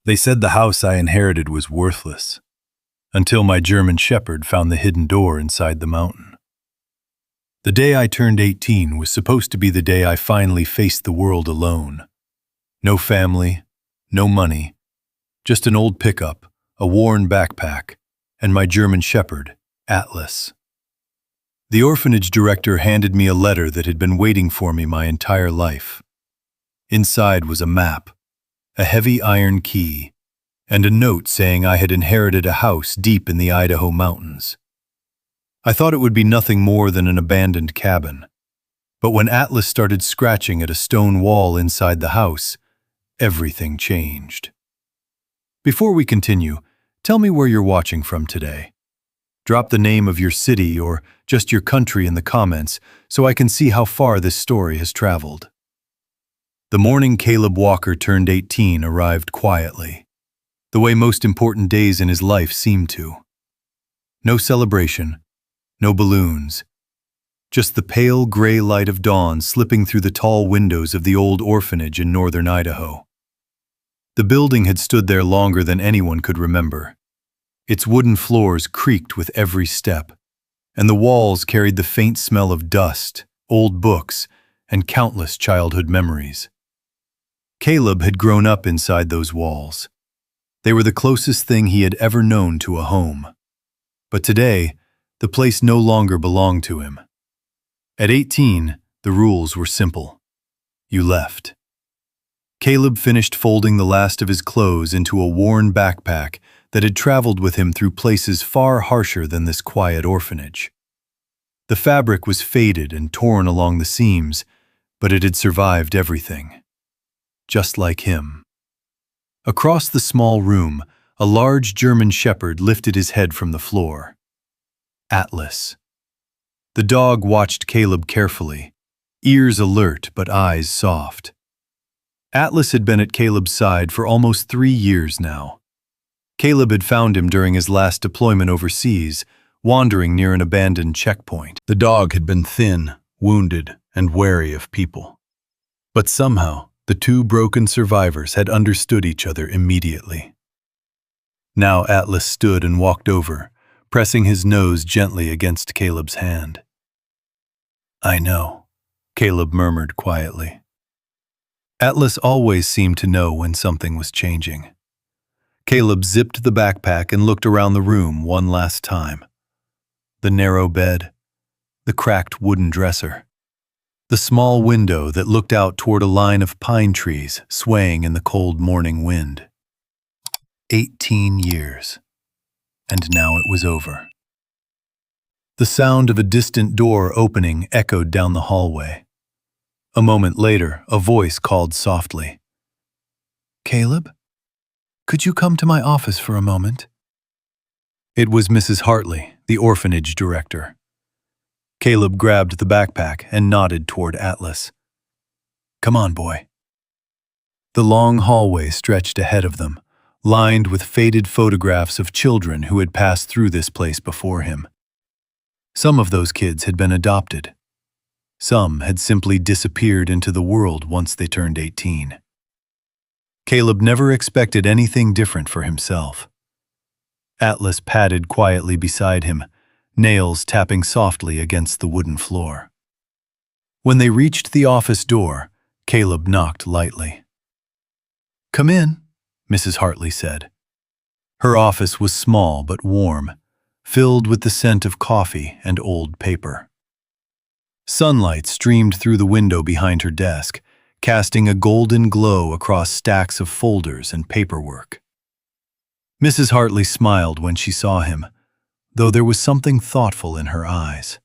They said the house I inherited was worthless, until my German shepherd found the hidden door inside the mountain. The day I turned 18 was supposed to be the day I finally faced the world alone. No family, no money, just an old pickup, a worn backpack, and my German shepherd, Atlas. The orphanage director handed me a letter that had been waiting for me my entire life. Inside was a map, a heavy iron key, and a note saying I had inherited a house deep in the Idaho mountains. I thought it would be nothing more than an abandoned cabin, but when Atlas started scratching at a stone wall inside the house, everything changed. Before we continue, tell me where you're watching from today. Drop the name of your city or just your country in the comments so I can see how far this story has traveled. The morning Caleb Walker turned 18 arrived quietly, the way most important days in his life seemed to. No celebration, no balloons, just the pale gray light of dawn slipping through the tall windows of the old orphanage in northern Idaho. The building had stood there longer than anyone could remember. Its wooden floors creaked with every step, and the walls carried the faint smell of dust, old books, and countless childhood memories. Caleb had grown up inside those walls. They were the closest thing he had ever known to a home. But today, the place no longer belonged to him. At 18, the rules were simple. You left. Caleb finished folding the last of his clothes into a worn backpack that had traveled with him through places far harsher than this quiet orphanage. The fabric was faded and torn along the seams, but it had survived everything. Just like him. Across the small room, a large German shepherd lifted his head from the floor. Atlas. The dog watched Caleb carefully, ears alert but eyes soft. Atlas had been at Caleb's side for almost 3 years now. Caleb had found him during his last deployment overseas, wandering near an abandoned checkpoint. The dog had been thin, wounded, and wary of people. But somehow, the two broken survivors had understood each other immediately. Now Atlas stood and walked over, pressing his nose gently against Caleb's hand. "I know," Caleb murmured quietly. Atlas always seemed to know when something was changing. Caleb zipped the backpack and looked around the room one last time. The narrow bed, the cracked wooden dresser, the small window that looked out toward a line of pine trees swaying in the cold morning wind. 18 years. And now it was over. The sound of a distant door opening echoed down the hallway. A moment later, a voice called softly, "Caleb? Could you come to my office for a moment?" It was Mrs. Hartley, the orphanage director. Caleb grabbed the backpack and nodded toward Atlas. "Come on, boy." The long hallway stretched ahead of them, lined with faded photographs of children who had passed through this place before him. Some of those kids had been adopted. Some had simply disappeared into the world once they turned 18. Caleb never expected anything different for himself. Atlas padded quietly beside him, nails tapping softly against the wooden floor. When they reached the office door, Caleb knocked lightly. "Come in," Mrs. Hartley said. Her office was small but warm, filled with the scent of coffee and old paper. Sunlight streamed through the window behind her desk, casting a golden glow across stacks of folders and paperwork. Mrs. Hartley smiled when she saw him, though there was something thoughtful in her eyes.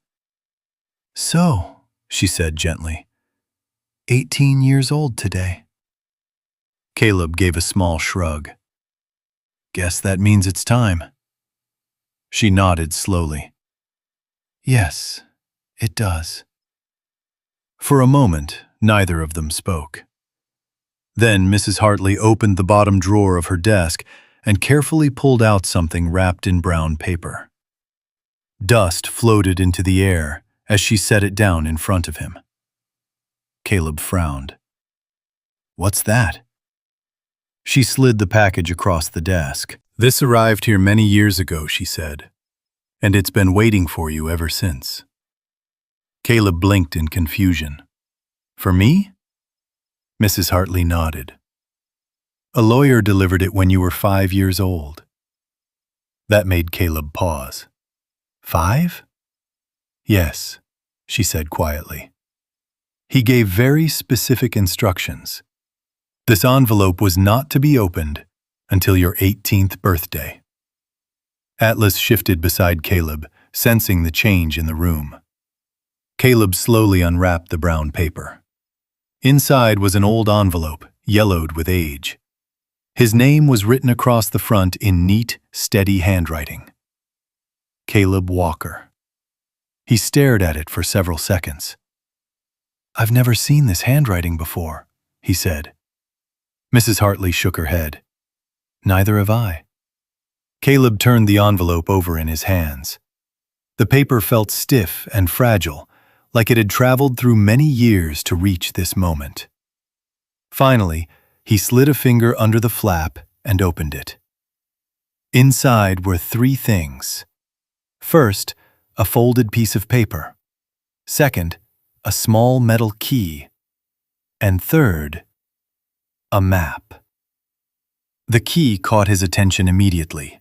"So," she said gently, 18 years old today." Caleb gave a small shrug. "Guess that means it's time." She nodded slowly. "Yes, it does." For a moment, neither of them spoke. Then Mrs. Hartley opened the bottom drawer of her desk and carefully pulled out something wrapped in brown paper. Dust floated into the air as she set it down in front of him. Caleb frowned. "What's that?" She slid the package across the desk. "This arrived here many years ago," she said, "and it's been waiting for you ever since." Caleb blinked in confusion. "For me?" Mrs. Hartley nodded. "A lawyer delivered it when you were 5 years old." That made Caleb pause. 5? "Yes," she said quietly. "He gave very specific instructions. This envelope was not to be opened until your 18th birthday." Atlas shifted beside Caleb, sensing the change in the room. Caleb slowly unwrapped the brown paper. Inside was an old envelope, yellowed with age. His name was written across the front in neat, steady handwriting. Caleb Walker. He stared at it for several seconds. "I've never seen this handwriting before," he said. Mrs. Hartley shook her head. "Neither have I." Caleb turned the envelope over in his hands. The paper felt stiff and fragile, like it had traveled through many years to reach this moment. Finally, he slid a finger under the flap and opened it. Inside were 3 things. First, a folded piece of paper. Second, a small metal key. And third, a map. The key caught his attention immediately.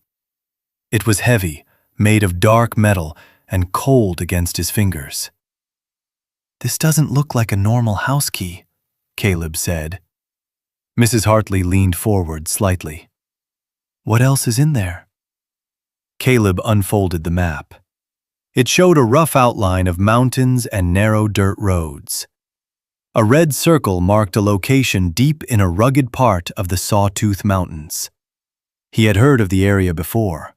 It was heavy, made of dark metal, and cold against his fingers. "This doesn't look like a normal house key," Caleb said. Mrs. Hartley leaned forward slightly. "What else is in there?" Caleb unfolded the map. It showed a rough outline of mountains and narrow dirt roads. A red circle marked a location deep in a rugged part of the Sawtooth Mountains. He had heard of the area before.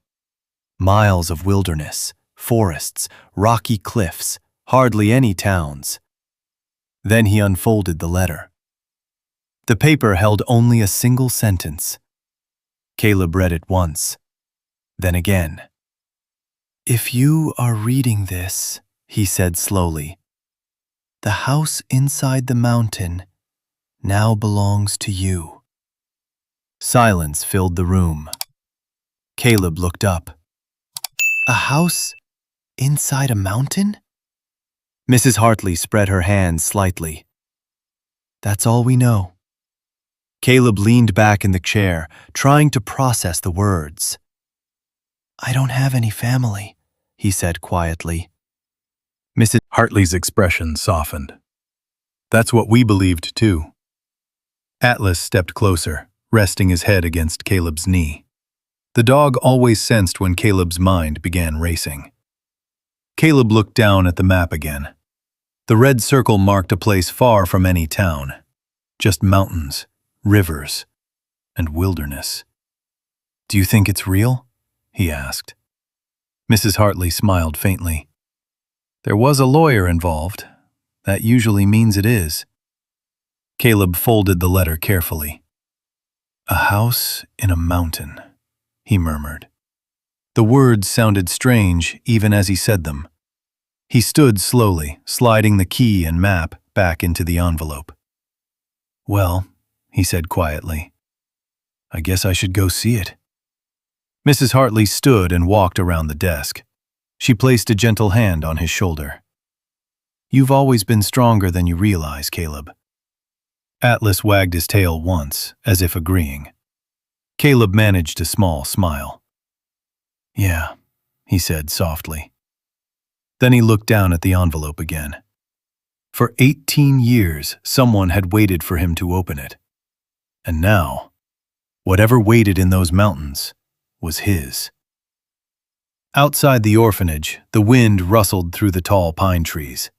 Miles of wilderness, forests, rocky cliffs, hardly any towns. Then he unfolded the letter. The paper held only a single sentence. Caleb read it once, then again. "If you are reading this," he said slowly, "the house inside the mountain now belongs to you." Silence filled the room. Caleb looked up. "A house inside a mountain?" Mrs. Hartley spread her hands slightly. "That's all we know." Caleb leaned back in the chair, trying to process the words. "I don't have any family," he said quietly. Mrs. Hartley's expression softened. "That's what we believed too." Atlas stepped closer, resting his head against Caleb's knee. The dog always sensed when Caleb's mind began racing. Caleb looked down at the map again. The red circle marked a place far from any town. Just mountains, rivers, and wilderness. "Do you think it's real?" he asked. Mrs. Hartley smiled faintly. "There was a lawyer involved. That usually means it is." Caleb folded the letter carefully. "A house in a mountain," he murmured. The words sounded strange even as he said them. He stood slowly, sliding the key and map back into the envelope. "Well," he said quietly, "I guess I should go see it." Mrs. Hartley stood and walked around the desk. She placed a gentle hand on his shoulder. "You've always been stronger than you realize, Caleb." Atlas wagged his tail once, as if agreeing. Caleb managed a small smile. "Yeah," he said softly. Then he looked down at the envelope again. For 18 years, someone had waited for him to open it. And now, whatever waited in those mountains was his. Outside the orphanage, the wind rustled through the tall pine trees.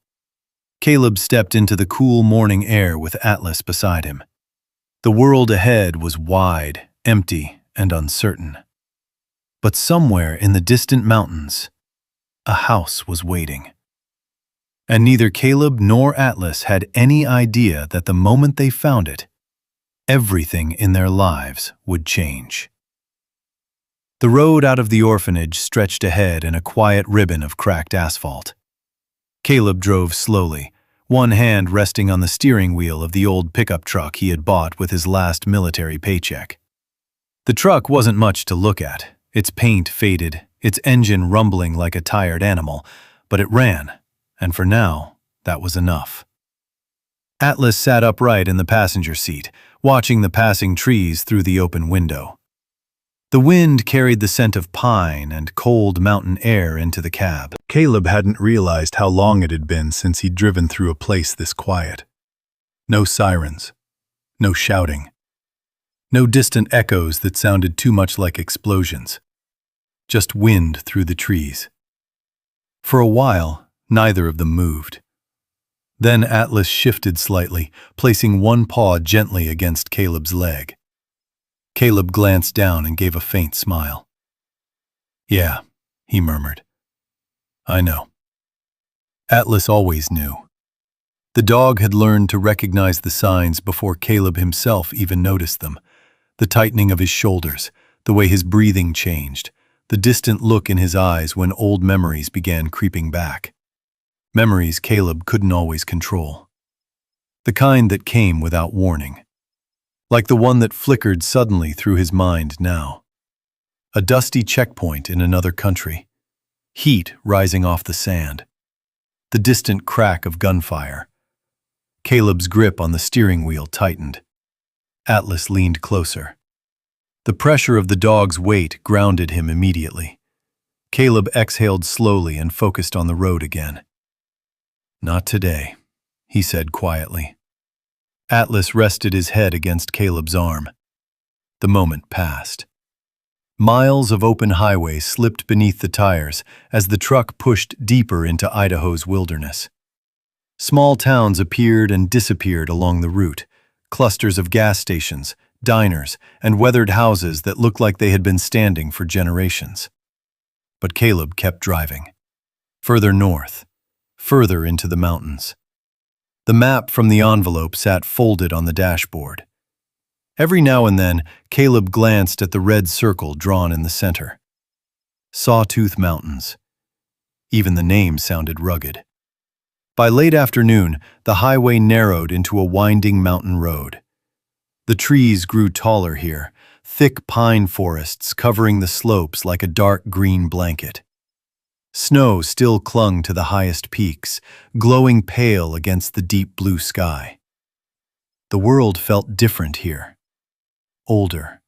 Caleb stepped into the cool morning air with Atlas beside him. The world ahead was wide, empty, and uncertain. But somewhere in the distant mountains, a house was waiting. And neither Caleb nor Atlas had any idea that the moment they found it, everything in their lives would change. The road out of the orphanage stretched ahead in a quiet ribbon of cracked asphalt. Caleb drove slowly, one hand resting on the steering wheel of the old pickup truck he had bought with his last military paycheck. The truck wasn't much to look at, its paint faded, its engine rumbling like a tired animal, but it ran, and for now, that was enough. Atlas sat upright in the passenger seat, watching the passing trees through the open window. The wind carried the scent of pine and cold mountain air into the cab. Caleb hadn't realized how long it had been since he'd driven through a place this quiet. No sirens, no shouting, no distant echoes that sounded too much like explosions. Just wind through the trees. For a while, neither of them moved. Then Atlas shifted slightly, placing one paw gently against Caleb's leg. Caleb glanced down and gave a faint smile. "Yeah," he murmured. "I know." Atlas always knew. The dog had learned to recognize the signs before Caleb himself even noticed them. The tightening of his shoulders, the way his breathing changed, the distant look in his eyes when old memories began creeping back. Memories Caleb couldn't always control. The kind that came without warning. Like the one that flickered suddenly through his mind now. A dusty checkpoint in another country. Heat rising off the sand. The distant crack of gunfire. Caleb's grip on the steering wheel tightened. Atlas leaned closer. The pressure of the dog's weight grounded him immediately. Caleb exhaled slowly and focused on the road again. "Not today," he said quietly. Atlas rested his head against Caleb's arm. The moment passed. Miles of open highway slipped beneath the tires as the truck pushed deeper into Idaho's wilderness. Small towns appeared and disappeared along the route, clusters of gas stations, diners, and weathered houses that looked like they had been standing for generations. But Caleb kept driving. Further north, further into the mountains. The map from the envelope sat folded on the dashboard. Every now and then, Caleb glanced at the red circle drawn in the center. Sawtooth Mountains. Even the name sounded rugged. By late afternoon, the highway narrowed into a winding mountain road. The trees grew taller here, thick pine forests covering the slopes like a dark green blanket. Snow still clung to the highest peaks, glowing pale against the deep blue sky. The world felt different here. Older,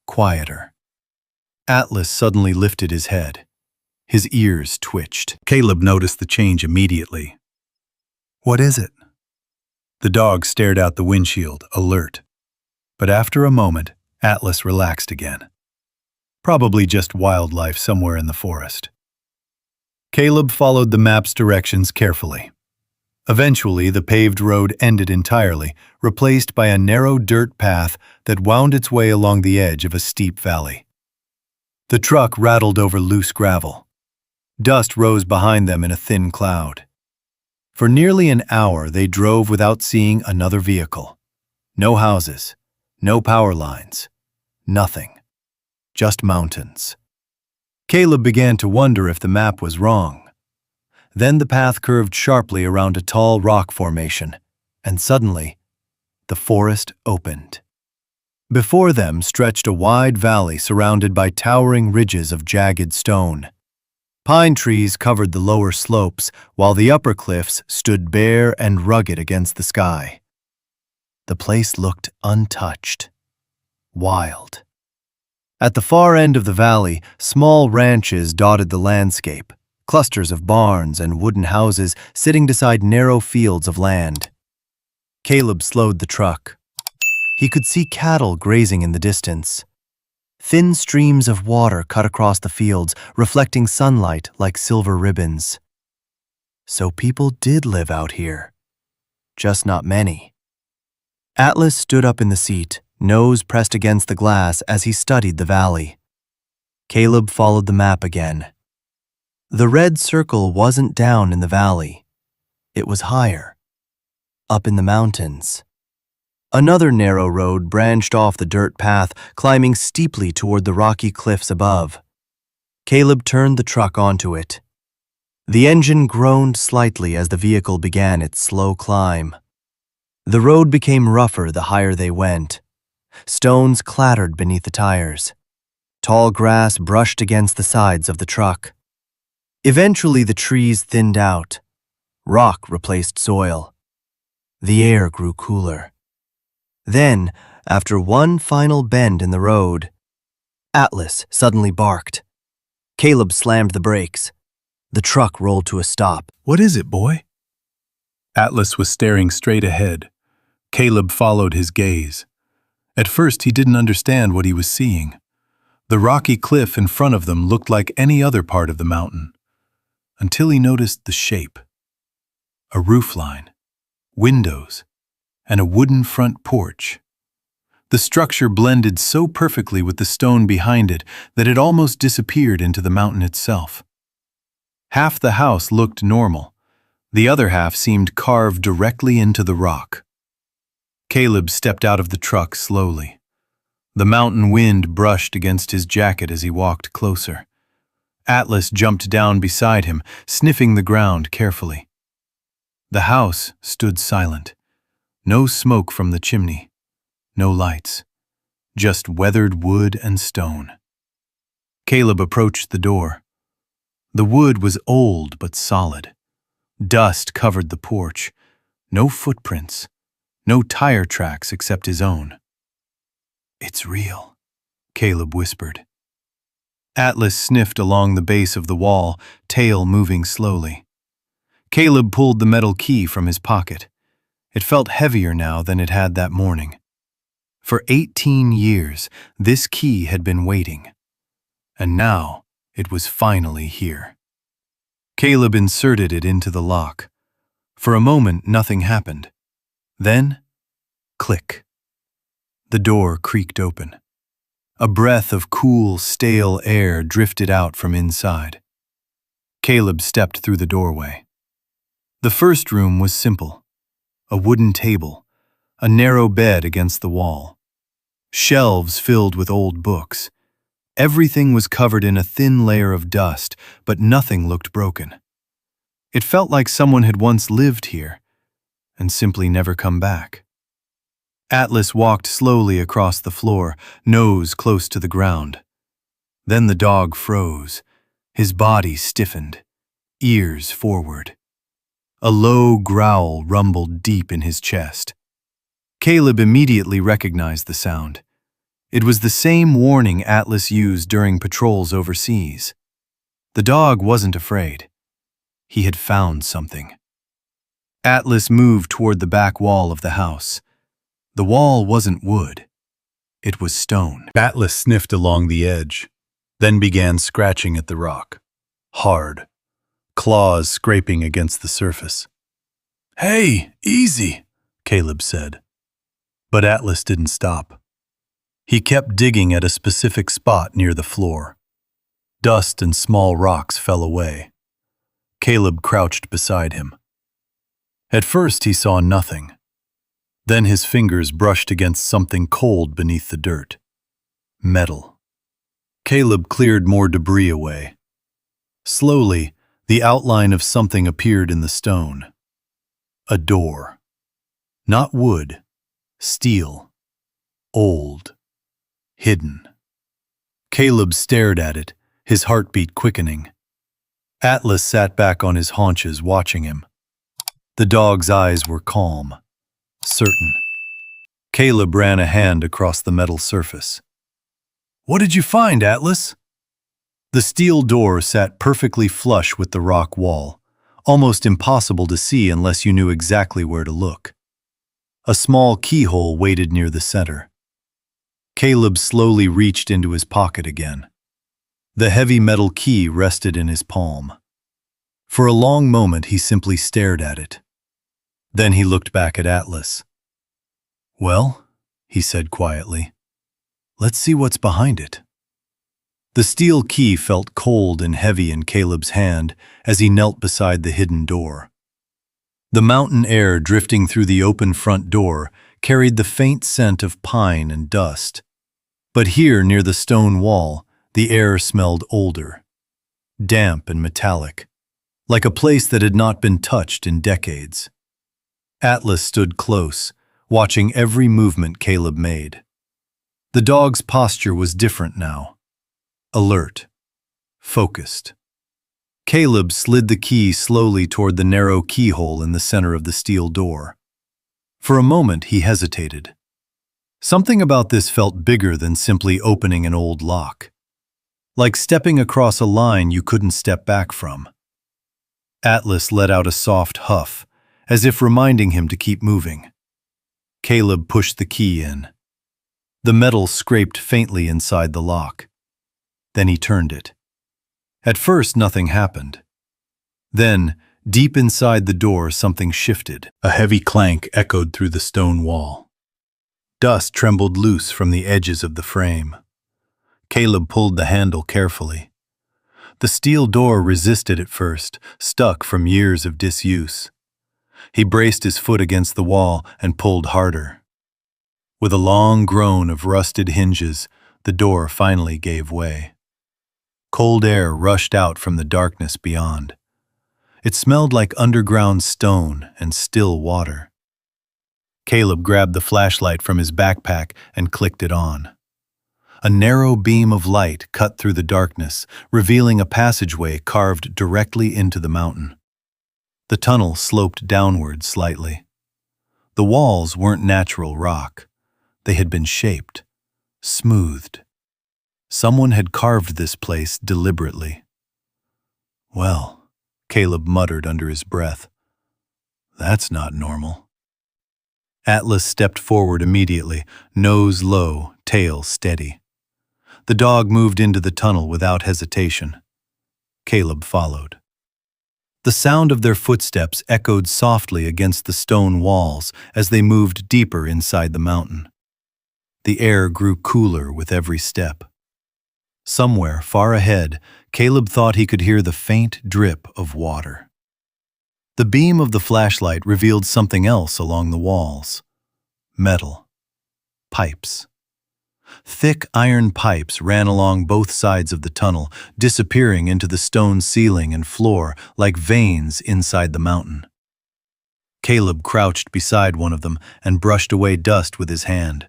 quieter. Atlas suddenly lifted his head. His ears twitched. Caleb noticed the change immediately. "What is it?" The dog stared out the windshield, alert. But after a moment, Atlas relaxed again. Probably just wildlife somewhere in the forest. Caleb followed the map's directions carefully. Eventually, the paved road ended entirely, replaced by a narrow dirt path that wound its way along the edge of a steep valley. The truck rattled over loose gravel. Dust rose behind them in a thin cloud. For nearly an hour, they drove without seeing another vehicle. No houses, no power lines, nothing. Just mountains. Caleb began to wonder if the map was wrong. Then the path curved sharply around a tall rock formation, and suddenly, the forest opened. Before them stretched a wide valley surrounded by towering ridges of jagged stone. Pine trees covered the lower slopes, while the upper cliffs stood bare and rugged against the sky. The place looked untouched, wild. At the far end of the valley, small ranches dotted the landscape, clusters of barns and wooden houses sitting beside narrow fields of land. Caleb slowed the truck. He could see cattle grazing in the distance. Thin streams of water cut across the fields, reflecting sunlight like silver ribbons. So people did live out here. Just not many. Atlas stood up in the seat, nose pressed against the glass as he studied the valley. Caleb followed the map again. The red circle wasn't down in the valley. It was higher, up in the mountains. Another narrow road branched off the dirt path, climbing steeply toward the rocky cliffs above. Caleb turned the truck onto it. The engine groaned slightly as the vehicle began its slow climb. The road became rougher the higher they went. Stones clattered beneath the tires. Tall grass brushed against the sides of the truck. Eventually, the trees thinned out. Rock replaced soil. The air grew cooler. Then, after one final bend in the road, Atlas suddenly barked. Caleb slammed the brakes. The truck rolled to a stop. "What is it, boy?" Atlas was staring straight ahead. Caleb followed his gaze. At first, he didn't understand what he was seeing. The rocky cliff in front of them looked like any other part of the mountain, until he noticed the shape. A roofline, windows, and a wooden front porch. The structure blended so perfectly with the stone behind it that it almost disappeared into the mountain itself. Half the house looked normal. The other half seemed carved directly into the rock. Caleb stepped out of the truck slowly. The mountain wind brushed against his jacket as he walked closer. Atlas jumped down beside him, sniffing the ground carefully. The house stood silent. No smoke from the chimney. No lights. Just weathered wood and stone. Caleb approached the door. The wood was old but solid. Dust covered the porch. No footprints. No tire tracks except his own. "It's real," Caleb whispered. Atlas sniffed along the base of the wall, tail moving slowly. Caleb pulled the metal key from his pocket. It felt heavier now than it had that morning. For 18 years, this key had been waiting. And now, it was finally here. Caleb inserted it into the lock. For a moment, nothing happened. Then, click. The door creaked open. A breath of cool, stale air drifted out from inside. Caleb stepped through the doorway. The first room was simple. A wooden table, a narrow bed against the wall. Shelves filled with old books. Everything was covered in a thin layer of dust, but nothing looked broken. It felt like someone had once lived here and simply never come back. Atlas walked slowly across the floor, nose close to the ground. Then the dog froze. His body stiffened, ears forward. A low growl rumbled deep in his chest. Caleb immediately recognized the sound. It was the same warning Atlas used during patrols overseas. The dog wasn't afraid. He had found something. Atlas moved toward the back wall of the house. The wall wasn't wood. It was stone. Atlas sniffed along the edge, then began scratching at the rock. Hard. Claws scraping against the surface. "Hey, easy," Caleb said. But Atlas didn't stop. He kept digging at a specific spot near the floor. Dust and small rocks fell away. Caleb crouched beside him. At first he saw nothing. Then his fingers brushed against something cold beneath the dirt. Metal. Caleb cleared more debris away. Slowly, the outline of something appeared in the stone. A door. Not wood. Steel. Old. Hidden. Caleb stared at it, his heartbeat quickening. Atlas sat back on his haunches, watching him. The dog's eyes were calm, certain. Caleb ran a hand across the metal surface. "What did you find, Atlas?" The steel door sat perfectly flush with the rock wall, almost impossible to see unless you knew exactly where to look. A small keyhole waited near the center. Caleb slowly reached into his pocket again. The heavy metal key rested in his palm. For a long moment he simply stared at it. Then he looked back at Atlas. "Well," he said quietly, "let's see what's behind it." The steel key felt cold and heavy in Caleb's hand as he knelt beside the hidden door. The mountain air drifting through the open front door carried the faint scent of pine and dust. But here near the stone wall, the air smelled older, damp and metallic. like a place that had not been touched in decades. Atlas stood close, watching every movement Caleb made. The dog's posture was different now. Alert. Focused. Caleb slid the key slowly toward the narrow keyhole in the center of the steel door. For a moment he hesitated. Something about this felt bigger than simply opening an old lock. Like stepping across a line you couldn't step back from. Atlas let out a soft huff, as if reminding him to keep moving. Caleb pushed the key in. The metal scraped faintly inside the lock. Then he turned it. At first, nothing happened. Then, deep inside the door, something shifted. A heavy clank echoed through the stone wall. Dust trembled loose from the edges of the frame. Caleb pulled the handle carefully. The steel door resisted at first, stuck from years of disuse. He braced his foot against the wall and pulled harder. With a long groan of rusted hinges, the door finally gave way. Cold air rushed out from the darkness beyond. It smelled like underground stone and still water. Caleb grabbed the flashlight from his backpack and clicked it on. A narrow beam of light cut through the darkness, revealing a passageway carved directly into the mountain. The tunnel sloped downward slightly. The walls weren't natural rock. They had been shaped, smoothed. Someone had carved this place deliberately. Well, Caleb muttered under his breath. That's not normal. Atlas stepped forward immediately, nose low, tail steady. The dog moved into the tunnel without hesitation. Caleb followed. The sound of their footsteps echoed softly against the stone walls as they moved deeper inside the mountain. The air grew cooler with every step. Somewhere far ahead, Caleb thought he could hear the faint drip of water. The beam of the flashlight revealed something else along the walls. Metal. Pipes. Thick iron pipes ran along both sides of the tunnel, disappearing into the stone ceiling and floor like veins inside the mountain. Caleb crouched beside one of them and brushed away dust with his hand.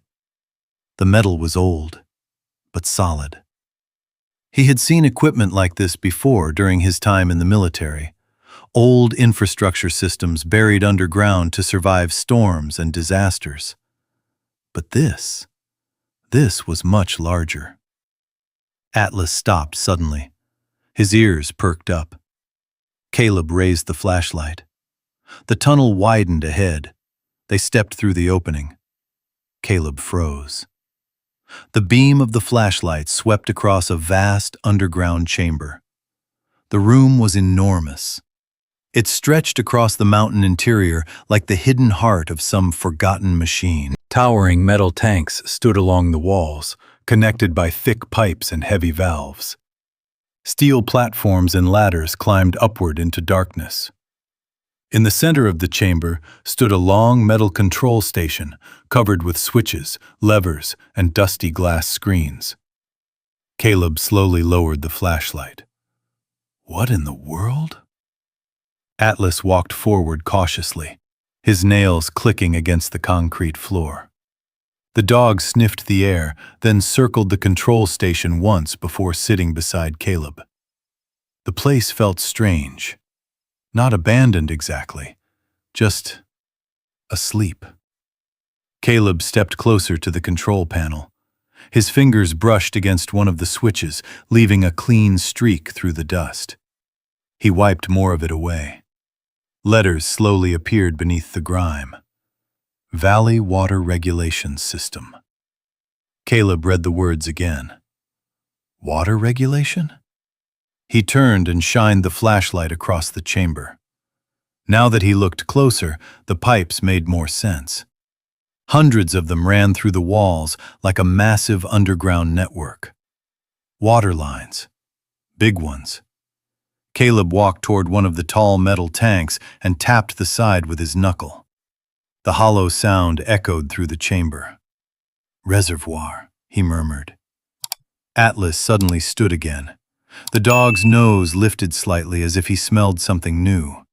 The metal was old, but solid. He had seen equipment like this before during his time in the military. Old infrastructure systems buried underground to survive storms and disasters. But this was much larger. Atlas stopped suddenly. His ears perked up. Caleb raised the flashlight. The tunnel widened ahead. They stepped through the opening. Caleb froze. The beam of the flashlight swept across a vast underground chamber. The room was enormous. It stretched across the mountain interior like the hidden heart of some forgotten machine. Towering metal tanks stood along the walls, connected by thick pipes and heavy valves. Steel platforms and ladders climbed upward into darkness. In the center of the chamber stood a long metal control station covered with switches, levers, and dusty glass screens. Caleb slowly lowered the flashlight. What in the world? Atlas walked forward cautiously, his nails clicking against the concrete floor. The dog sniffed the air, then circled the control station once before sitting beside Caleb. The place felt strange. Not abandoned exactly, just asleep. Caleb stepped closer to the control panel. His fingers brushed against one of the switches, leaving a clean streak through the dust. He wiped more of it away. Letters slowly appeared beneath the grime. Valley Water Regulation System. Caleb read the words again. Water regulation? He turned and shined the flashlight across the chamber. Now that he looked closer, the pipes made more sense. Hundreds of them ran through the walls like a massive underground network. Water lines. Big ones. Caleb walked toward one of the tall metal tanks and tapped the side with his knuckle. The hollow sound echoed through the chamber. Reservoir, he murmured. Atlas suddenly stood again. The dog's nose lifted slightly as if he smelled something new.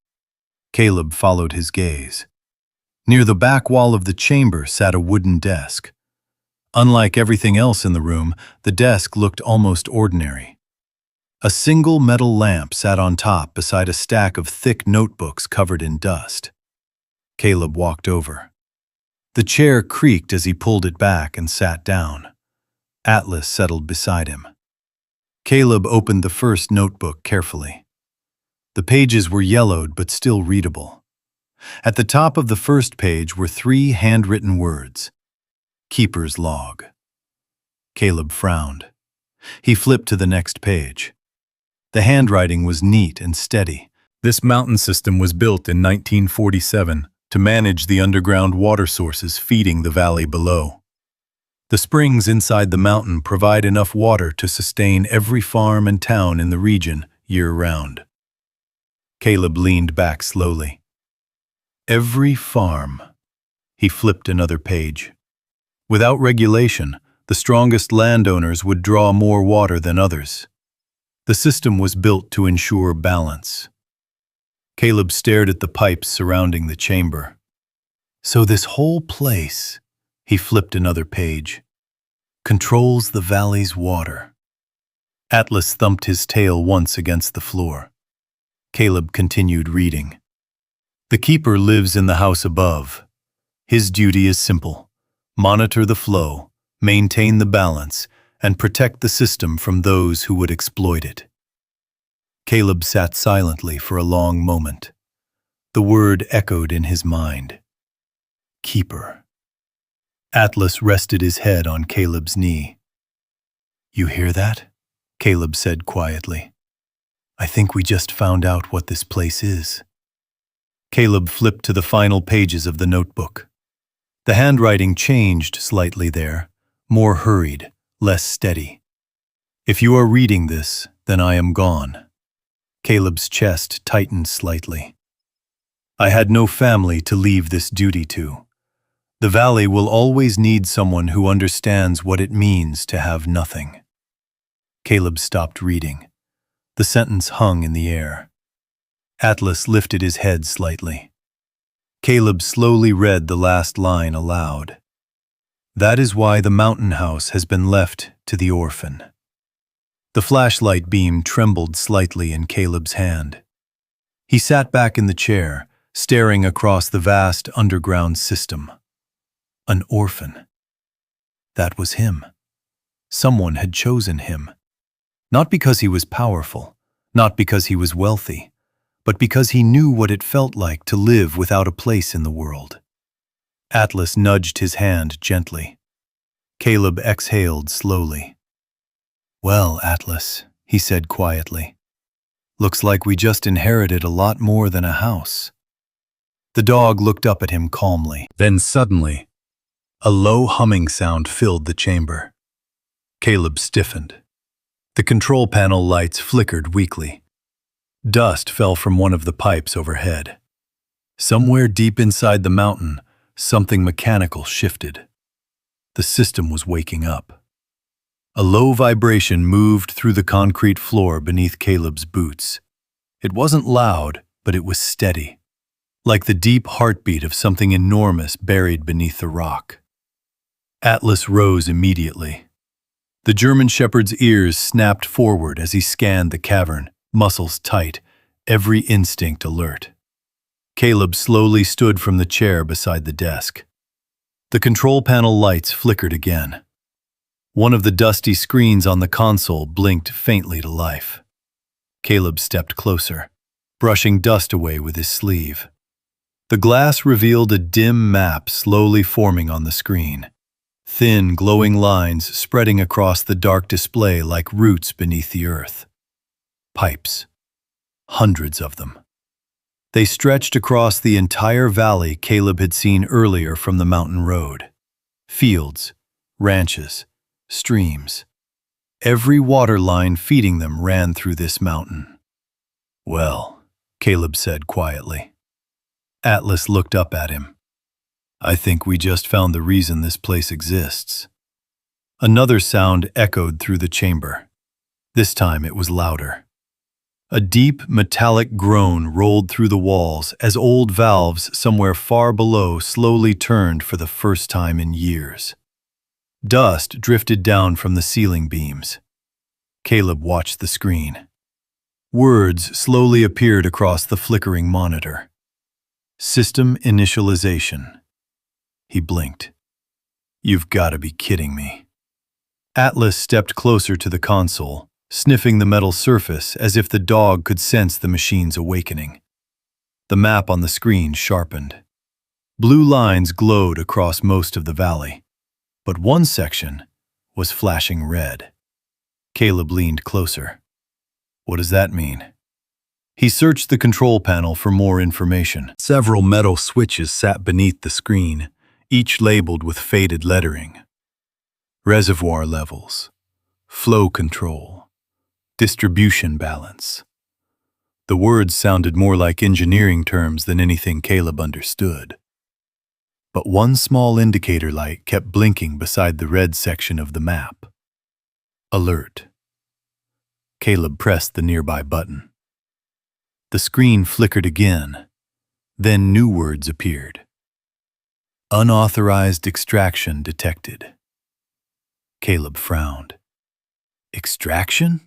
Caleb followed his gaze. Near the back wall of the chamber sat a wooden desk. Unlike everything else in the room, the desk looked almost ordinary. A single metal lamp sat on top beside a stack of thick notebooks covered in dust. Caleb walked over. The chair creaked as he pulled it back and sat down. Atlas settled beside him. Caleb opened the first notebook carefully. The pages were yellowed but still readable. At the top of the first page were 3 handwritten words: Keeper's Log. Caleb frowned. He flipped to the next page. The handwriting was neat and steady. This mountain system was built in 1947 to manage the underground water sources feeding the valley below. The springs inside the mountain provide enough water to sustain every farm and town in the region year-round. Caleb leaned back slowly. Every farm. He flipped another page. Without regulation, the strongest landowners would draw more water than others. The system was built to ensure balance. Caleb stared at the pipes surrounding the chamber. So this whole place, he flipped another page, controls the valley's water. Atlas thumped his tail once against the floor. Caleb continued reading. The keeper lives in the house above. His duty is simple: monitor the flow, maintain the balance, and protect the system from those who would exploit it. Caleb sat silently for a long moment. The word echoed in his mind. Keeper. Atlas rested his head on Caleb's knee. You hear that? Caleb said quietly. I think we just found out what this place is. Caleb flipped to the final pages of the notebook. The handwriting changed slightly there, more hurried, less steady. If you are reading this, then I am gone. Caleb's chest tightened slightly. I had no family to leave this duty to. The valley will always need someone who understands what it means to have nothing. Caleb stopped reading. The sentence hung in the air. Atlas lifted his head slightly. Caleb slowly read the last line aloud. That is why the mountain house has been left to the orphan. The flashlight beam trembled slightly in Caleb's hand. He sat back in the chair, staring across the vast underground system. An orphan. That was him. Someone had chosen him. Not because he was powerful, not because he was wealthy, but because he knew what it felt like to live without a place in the world. Atlas nudged his hand gently. Caleb exhaled slowly. Well, Atlas, he said quietly. Looks like we just inherited a lot more than a house. The dog looked up at him calmly. Then suddenly, a low humming sound filled the chamber. Caleb stiffened. The control panel lights flickered weakly. Dust fell from one of the pipes overhead. Somewhere deep inside the mountain, something mechanical shifted. The system was waking up. A low vibration moved through the concrete floor beneath Caleb's boots. It wasn't loud, but it was steady, like the deep heartbeat of something enormous buried beneath the rock. Atlas rose immediately. The German shepherd's ears snapped forward as he scanned the cavern, muscles tight, every instinct alert. Caleb slowly stood from the chair beside the desk. The control panel lights flickered again. One of the dusty screens on the console blinked faintly to life. Caleb stepped closer, brushing dust away with his sleeve. The glass revealed a dim map slowly forming on the screen. Thin, glowing lines spreading across the dark display like roots beneath the earth. Pipes. Hundreds of them. They stretched across the entire valley Caleb had seen earlier from the mountain road. Fields, ranches, streams. Every water line feeding them ran through this mountain. Well, Caleb said quietly. Atlas looked up at him. I think we just found the reason this place exists. Another sound echoed through the chamber. This time it was louder. A deep, metallic groan rolled through the walls as old valves somewhere far below slowly turned for the first time in years. Dust drifted down from the ceiling beams. Caleb watched the screen. Words slowly appeared across the flickering monitor. System initialization. He blinked. You've got to be kidding me. Atlas stepped closer to the console, sniffing the metal surface as if the dog could sense the machine's awakening. The map on the screen sharpened. Blue lines glowed across most of the valley, but one section was flashing red. Caleb leaned closer. What does that mean? He searched the control panel for more information. Several metal switches sat beneath the screen, each labeled with faded lettering. Reservoir levels, flow control, distribution balance. The words sounded more like engineering terms than anything Caleb understood. But one small indicator light kept blinking beside the red section of the map. Alert. Caleb pressed the nearby button. The screen flickered again. Then new words appeared. Unauthorized extraction detected. Caleb frowned. Extraction?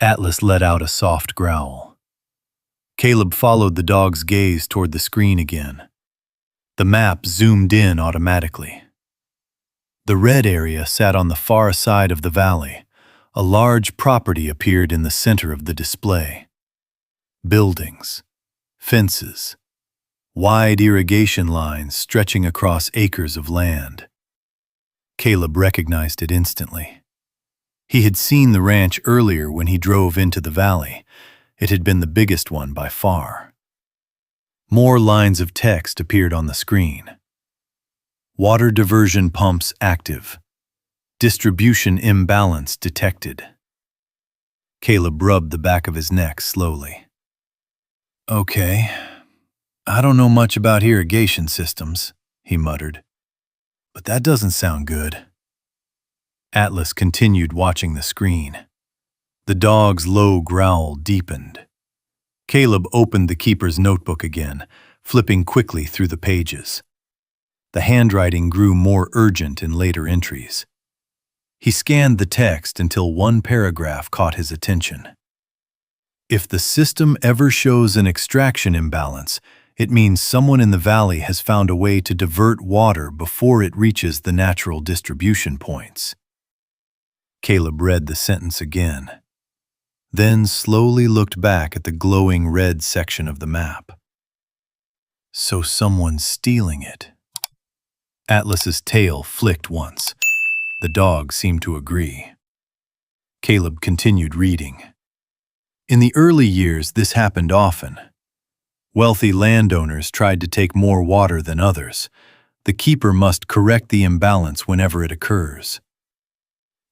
Atlas let out a soft growl. Caleb followed the dog's gaze toward the screen again. The map zoomed in automatically. The red area sat on the far side of the valley. A large property appeared in the center of the display. Buildings, fences, wide irrigation lines stretching across acres of land. Caleb recognized it instantly. He had seen the ranch earlier when he drove into the valley. It had been the biggest one by far. More lines of text appeared on the screen. Water diversion pumps active. Distribution imbalance detected. Caleb rubbed the back of his neck slowly. Okay, I don't know much about irrigation systems, he muttered. But that doesn't sound good. Atlas continued watching the screen. The dog's low growl deepened. Caleb opened the keeper's notebook again, flipping quickly through the pages. The handwriting grew more urgent in later entries. He scanned the text until one paragraph caught his attention. If the system ever shows an extraction imbalance, it means someone in the valley has found a way to divert water before it reaches the natural distribution points. Caleb read the sentence again, then slowly looked back at the glowing red section of the map. So someone's stealing it. Atlas's tail flicked once. The dog seemed to agree. Caleb continued reading. In the early years, this happened often. Wealthy landowners tried to take more water than others. The keeper must correct the imbalance whenever it occurs.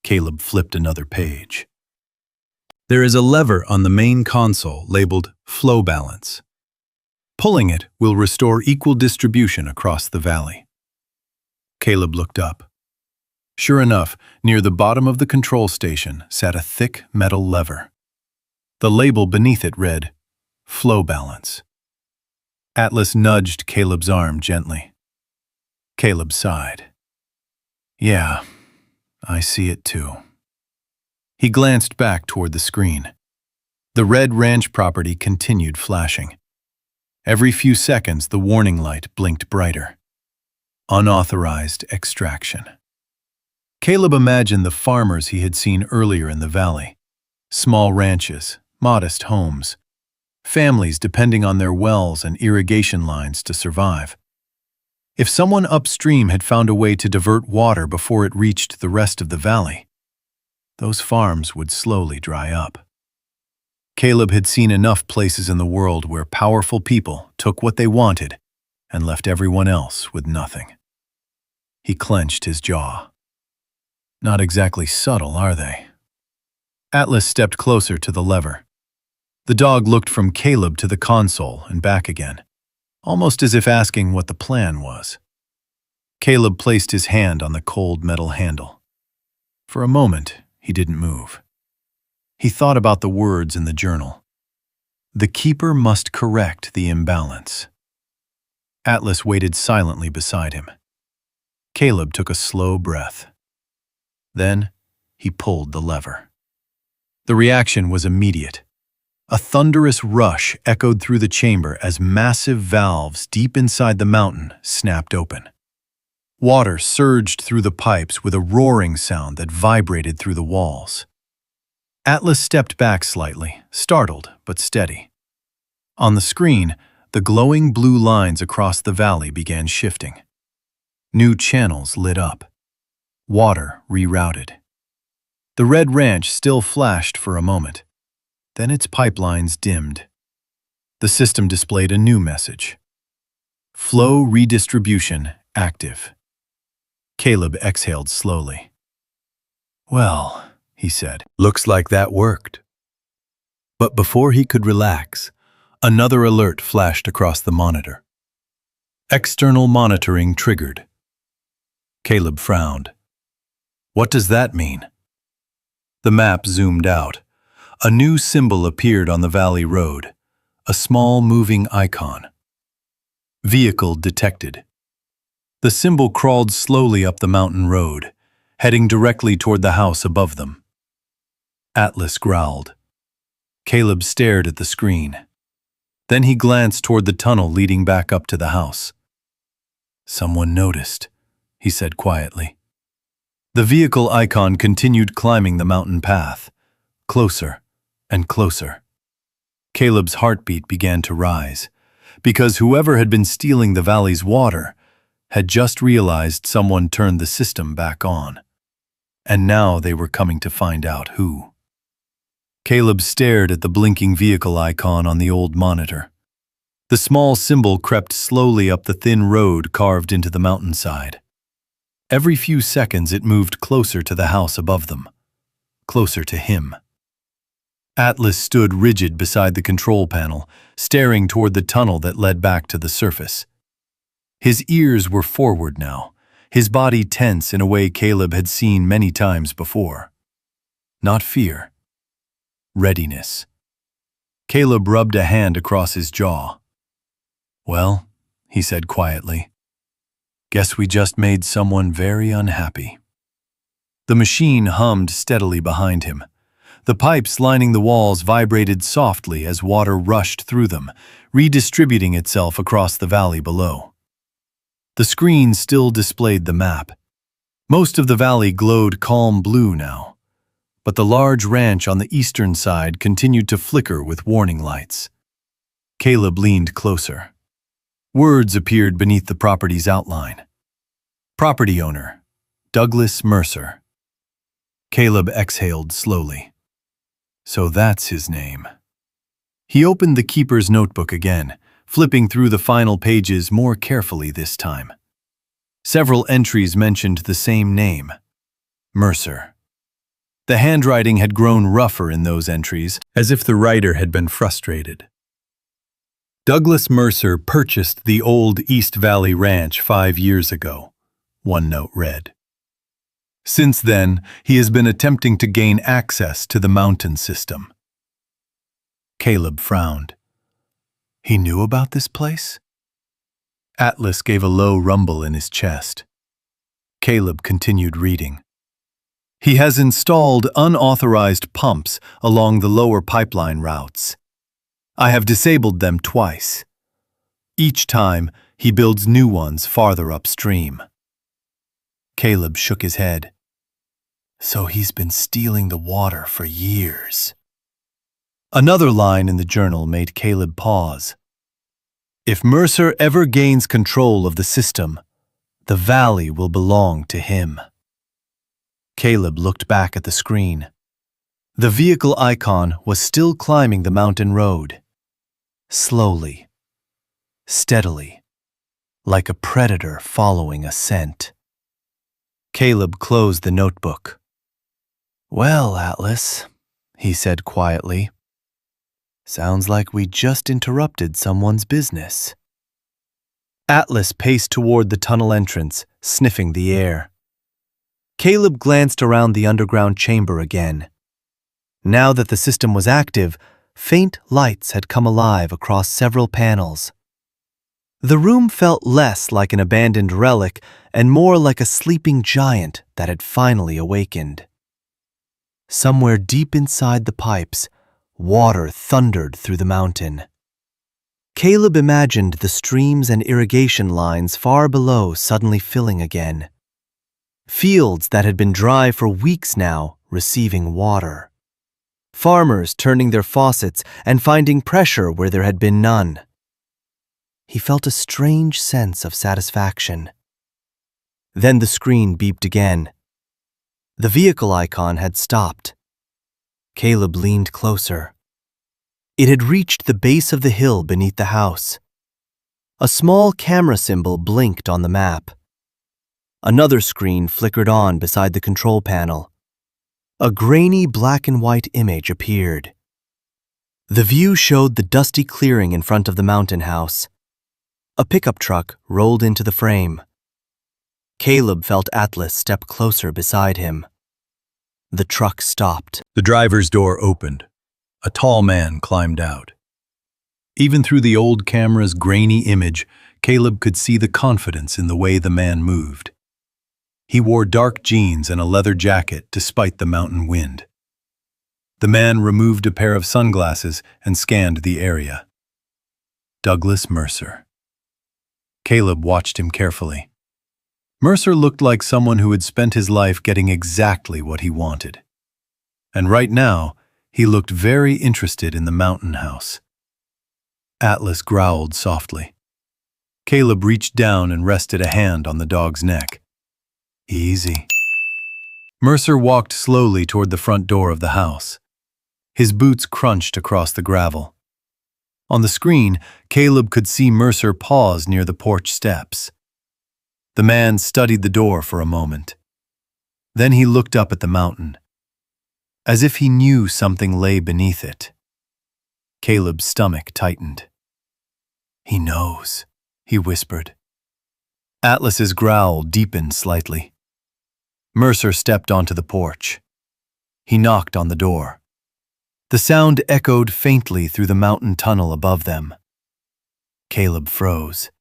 Caleb flipped another page. There is a lever on the main console labeled Flow Balance. Pulling it will restore equal distribution across the valley. Caleb looked up. Sure enough, near the bottom of the control station sat a thick metal lever. The label beneath it read, Flow Balance. Atlas nudged Caleb's arm gently. Caleb sighed. Yeah, I see it too. He glanced back toward the screen. The red ranch property continued flashing. Every few seconds, the warning light blinked brighter. Unauthorized extraction. Caleb imagined the farmers he had seen earlier in the valley. Small ranches, modest homes, families depending on their wells and irrigation lines to survive. If someone upstream had found a way to divert water before it reached the rest of the valley, those farms would slowly dry up. Caleb had seen enough places in the world where powerful people took what they wanted and left everyone else with nothing. He clenched his jaw. Not exactly subtle, are they? Atlas stepped closer to the lever. The dog looked from Caleb to the console and back again, almost as if asking what the plan was. Caleb placed his hand on the cold metal handle. For a moment, he didn't move. He thought about the words in the journal. The keeper must correct the imbalance. Atlas waited silently beside him. Caleb took a slow breath. Then he pulled the lever. The reaction was immediate. A thunderous rush echoed through the chamber as massive valves deep inside the mountain snapped open. Water surged through the pipes with a roaring sound that vibrated through the walls. Atlas stepped back slightly, startled but steady. On the screen, the glowing blue lines across the valley began shifting. New channels lit up. Water rerouted. The red ranch still flashed for a moment. Then its pipelines dimmed. The system displayed a new message. Flow redistribution active. Caleb exhaled slowly. Well, he said, looks like that worked. But before he could relax, another alert flashed across the monitor. External monitoring triggered. Caleb frowned. What does that mean? The map zoomed out. A new symbol appeared on the valley road, a small moving icon. Vehicle detected. The symbol crawled slowly up the mountain road, heading directly toward the house above them. Atlas growled. Caleb stared at the screen. Then he glanced toward the tunnel leading back up to the house. Someone noticed, he said quietly. The vehicle icon continued climbing the mountain path, closer and closer. Caleb's heartbeat began to rise, because whoever had been stealing the valley's water had just realized someone turned the system back on. And now they were coming to find out who. Caleb stared at the blinking vehicle icon on the old monitor. The small symbol crept slowly up the thin road carved into the mountainside. Every few seconds it moved closer to the house above them, closer to him. Atlas stood rigid beside the control panel, staring toward the tunnel that led back to the surface. His ears were forward now, his body tense in a way Caleb had seen many times before. Not fear. Readiness. Caleb rubbed a hand across his jaw. Well, he said quietly, guess we just made someone very unhappy. The machine hummed steadily behind him. The pipes lining the walls vibrated softly as water rushed through them, redistributing itself across the valley below. The screen still displayed the map. Most of the valley glowed calm blue now, but the large ranch on the eastern side continued to flicker with warning lights. Caleb leaned closer. Words appeared beneath the property's outline. Property owner, Douglas Mercer. Caleb exhaled slowly. So that's his name. He opened the keeper's notebook again, flipping through the final pages more carefully this time. Several entries mentioned the same name, Mercer. The handwriting had grown rougher in those entries, as if the writer had been frustrated. Douglas Mercer purchased the old East Valley Ranch 5 years ago, one note read. Since then, he has been attempting to gain access to the mountain system. Caleb frowned. He knew about this place? Atlas gave a low rumble in his chest. Caleb continued reading. He has installed unauthorized pumps along the lower pipeline routes. I have disabled them twice. Each time, he builds new ones farther upstream. Caleb shook his head. So he's been stealing the water for years. Another line in the journal made Caleb pause. If Mercer ever gains control of the system, the valley will belong to him. Caleb looked back at the screen. The vehicle icon was still climbing the mountain road. Slowly, steadily, like a predator following a scent. Caleb closed the notebook. Well, Atlas, he said quietly. Sounds like we just interrupted someone's business. Atlas paced toward the tunnel entrance, sniffing the air. Caleb glanced around the underground chamber again. Now that the system was active, faint lights had come alive across several panels. The room felt less like an abandoned relic and more like a sleeping giant that had finally awakened. Somewhere deep inside the pipes, water thundered through the mountain. Caleb imagined the streams and irrigation lines far below suddenly filling again. Fields that had been dry for weeks now receiving water. Farmers turning their faucets and finding pressure where there had been none. He felt a strange sense of satisfaction. Then the screen beeped again. The vehicle icon had stopped. Caleb leaned closer. It had reached the base of the hill beneath the house. A small camera symbol blinked on the map. Another screen flickered on beside the control panel. A grainy black and white image appeared. The view showed the dusty clearing in front of the mountain house. A pickup truck rolled into the frame. Caleb felt Atlas step closer beside him. The truck stopped. The driver's door opened. A tall man climbed out. Even through the old camera's grainy image, Caleb could see the confidence in the way the man moved. He wore dark jeans and a leather jacket despite the mountain wind. The man removed a pair of sunglasses and scanned the area. Douglas Mercer. Caleb watched him carefully. Mercer looked like someone who had spent his life getting exactly what he wanted. And right now, he looked very interested in the mountain house. Atlas growled softly. Caleb reached down and rested a hand on the dog's neck. Easy. Mercer walked slowly toward the front door of the house. His boots crunched across the gravel. On the screen, Caleb could see Mercer pause near the porch steps. The man studied the door for a moment. Then he looked up at the mountain, as if he knew something lay beneath it. Caleb's stomach tightened. He knows, he whispered. Atlas's growl deepened slightly. Mercer stepped onto the porch. He knocked on the door. The sound echoed faintly through the mountain tunnel above them. Caleb froze.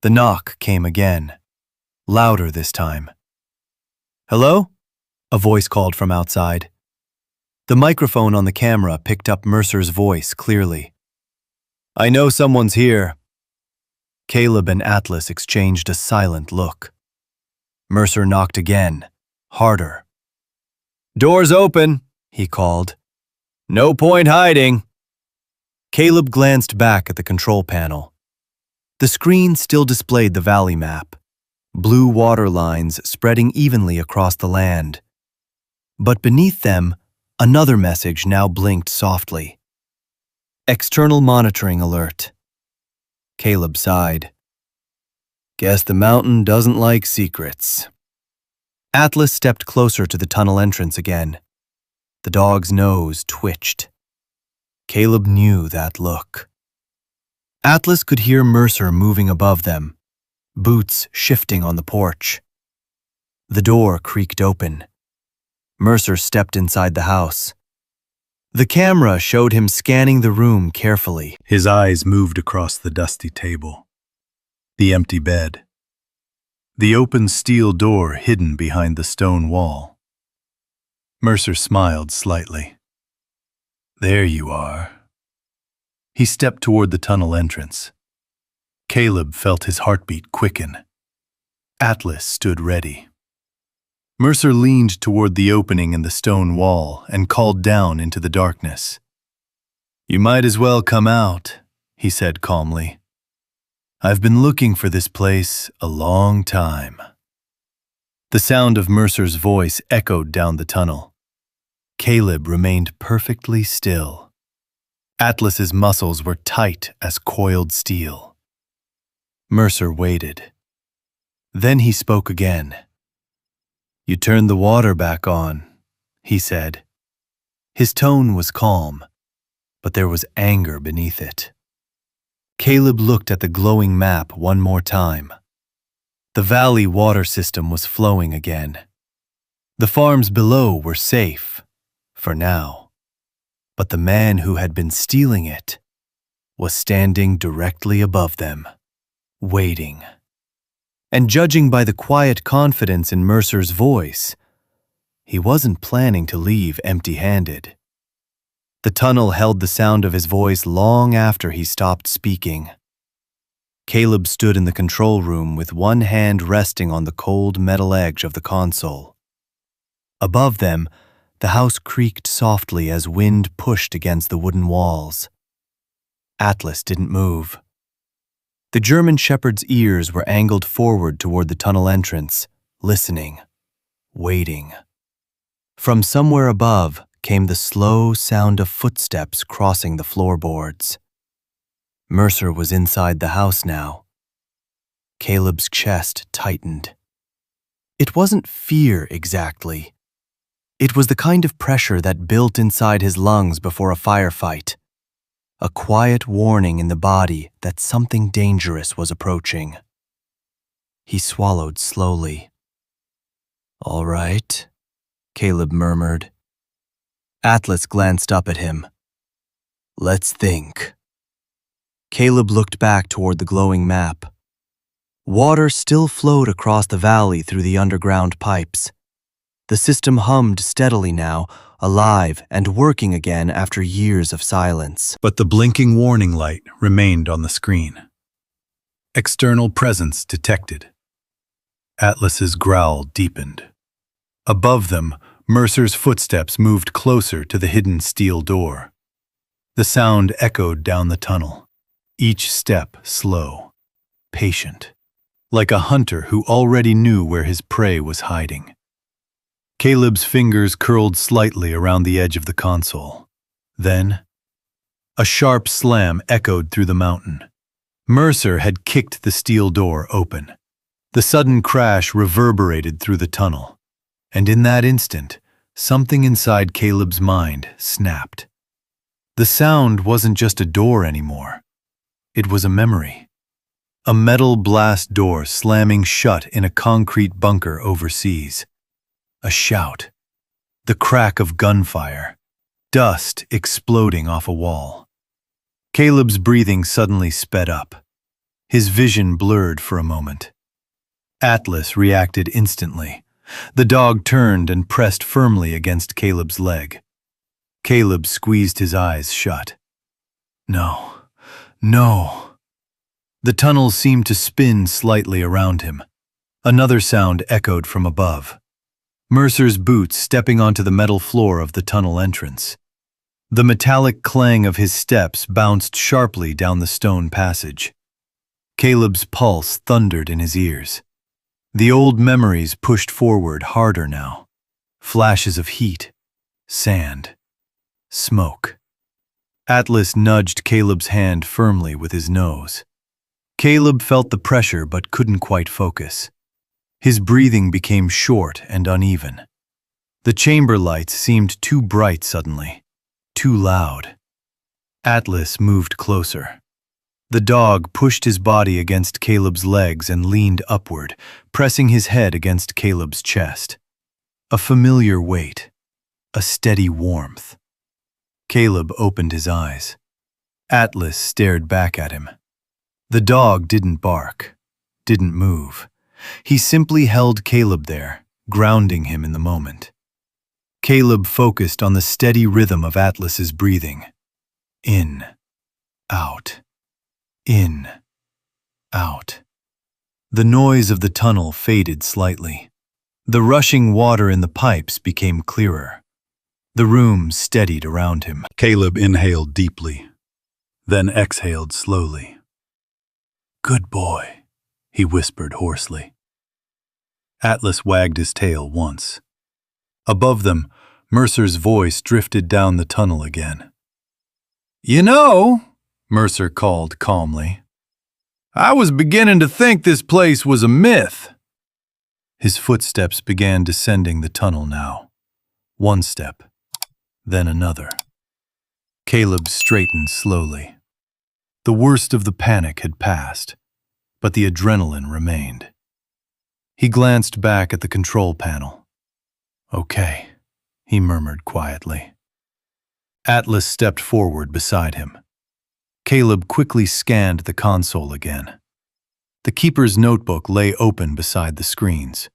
The knock came again, louder this time. "Hello?" a voice called from outside. The microphone on the camera picked up Mercer's voice clearly. "I know someone's here." Caleb and Atlas exchanged a silent look. Mercer knocked again, harder. "Door's open," he called. "No point hiding." Caleb glanced back at the control panel. The screen still displayed the valley map, blue water lines spreading evenly across the land. But beneath them, another message now blinked softly. External monitoring alert. Caleb sighed. Guess the mountain doesn't like secrets. Atlas stepped closer to the tunnel entrance again. The dog's nose twitched. Caleb knew that look. Atlas could hear Mercer moving above them, boots shifting on the porch. The door creaked open. Mercer stepped inside the house. The camera showed him scanning the room carefully. His eyes moved across the dusty table, the empty bed, the open steel door hidden behind the stone wall. Mercer smiled slightly. "There you are." He stepped toward the tunnel entrance. Caleb felt his heartbeat quicken. Atlas stood ready. Mercer leaned toward the opening in the stone wall and called down into the darkness. "You might as well come out," he said calmly. "I've been looking for this place a long time." The sound of Mercer's voice echoed down the tunnel. Caleb remained perfectly still. Atlas's muscles were tight as coiled steel. Mercer waited. Then he spoke again. "You turned the water back on," he said. His tone was calm, but there was anger beneath it. Caleb looked at the glowing map one more time. The valley water system was flowing again. The farms below were safe, for now. But the man who had been stealing it was standing directly above them, waiting. And judging by the quiet confidence in Mercer's voice, he wasn't planning to leave empty-handed. The tunnel held the sound of his voice long after he stopped speaking. Caleb stood in the control room with one hand resting on the cold metal edge of the console. Above them, the house creaked softly as wind pushed against the wooden walls. Atlas didn't move. The German shepherd's ears were angled forward toward the tunnel entrance, listening, waiting. From somewhere above came the slow sound of footsteps crossing the floorboards. Mercer was inside the house now. Caleb's chest tightened. It wasn't fear exactly. It was the kind of pressure that built inside his lungs before a firefight. A quiet warning in the body that something dangerous was approaching. He swallowed slowly. "All right," Caleb murmured. Atlas glanced up at him. "Let's think." Caleb looked back toward the glowing map. Water still flowed across the valley through the underground pipes. The system hummed steadily now, alive and working again after years of silence. But the blinking warning light remained on the screen. External presence detected. Atlas's growl deepened. Above them, Mercer's footsteps moved closer to the hidden steel door. The sound echoed down the tunnel, each step slow, patient, like a hunter who already knew where his prey was hiding. Caleb's fingers curled slightly around the edge of the console. Then, a sharp slam echoed through the mountain. Mercer had kicked the steel door open. The sudden crash reverberated through the tunnel, and in that instant, something inside Caleb's mind snapped. The sound wasn't just a door anymore. It was a memory. A metal blast door slamming shut in a concrete bunker overseas. A shout. The crack of gunfire. Dust exploding off a wall. Caleb's breathing suddenly sped up. His vision blurred for a moment. Atlas reacted instantly. The dog turned and pressed firmly against Caleb's leg. Caleb squeezed his eyes shut. No. No. The tunnel seemed to spin slightly around him. Another sound echoed from above. Mercer's boots stepping onto the metal floor of the tunnel entrance. The metallic clang of his steps bounced sharply down the stone passage. Caleb's pulse thundered in his ears. The old memories pushed forward harder now. Flashes of heat, sand, smoke. Atlas nudged Caleb's hand firmly with his nose. Caleb felt the pressure but couldn't quite focus. His breathing became short and uneven. The chamber lights seemed too bright suddenly, too loud. Atlas moved closer. The dog pushed his body against Caleb's legs and leaned upward, pressing his head against Caleb's chest. A familiar weight, a steady warmth. Caleb opened his eyes. Atlas stared back at him. The dog didn't bark, didn't move. He simply held Caleb there, grounding him in the moment. Caleb focused on the steady rhythm of Atlas's breathing. In, out, in, out. The noise of the tunnel faded slightly. The rushing water in the pipes became clearer. The room steadied around him. Caleb inhaled deeply, then exhaled slowly. "Good boy," he whispered hoarsely. Atlas wagged his tail once. Above them, Mercer's voice drifted down the tunnel again. "You know," Mercer called calmly, "I was beginning to think this place was a myth." His footsteps began descending the tunnel now. One step, then another. Caleb straightened slowly. The worst of the panic had passed, but the adrenaline remained. He glanced back at the control panel. "Okay," he murmured quietly. Atlas stepped forward beside him. Caleb quickly scanned the console again. The keeper's notebook lay open beside the screens.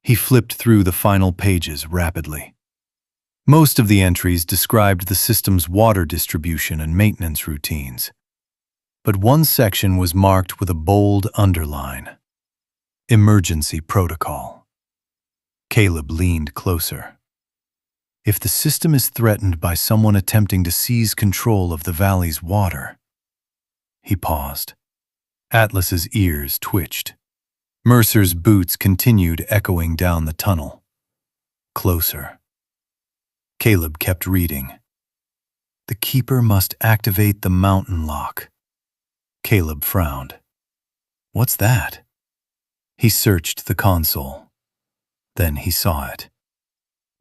He flipped through the final pages rapidly. Most of the entries described the system's water distribution and maintenance routines, but one section was marked with a bold underline: Emergency Protocol. Caleb leaned closer. If the system is threatened by someone attempting to seize control of the valley's water... He paused. Atlas's ears twitched. Mercer's boots continued echoing down the tunnel. Closer. Caleb kept reading. The keeper must activate the mountain lock. Caleb frowned. What's that? He searched the console. Then he saw it.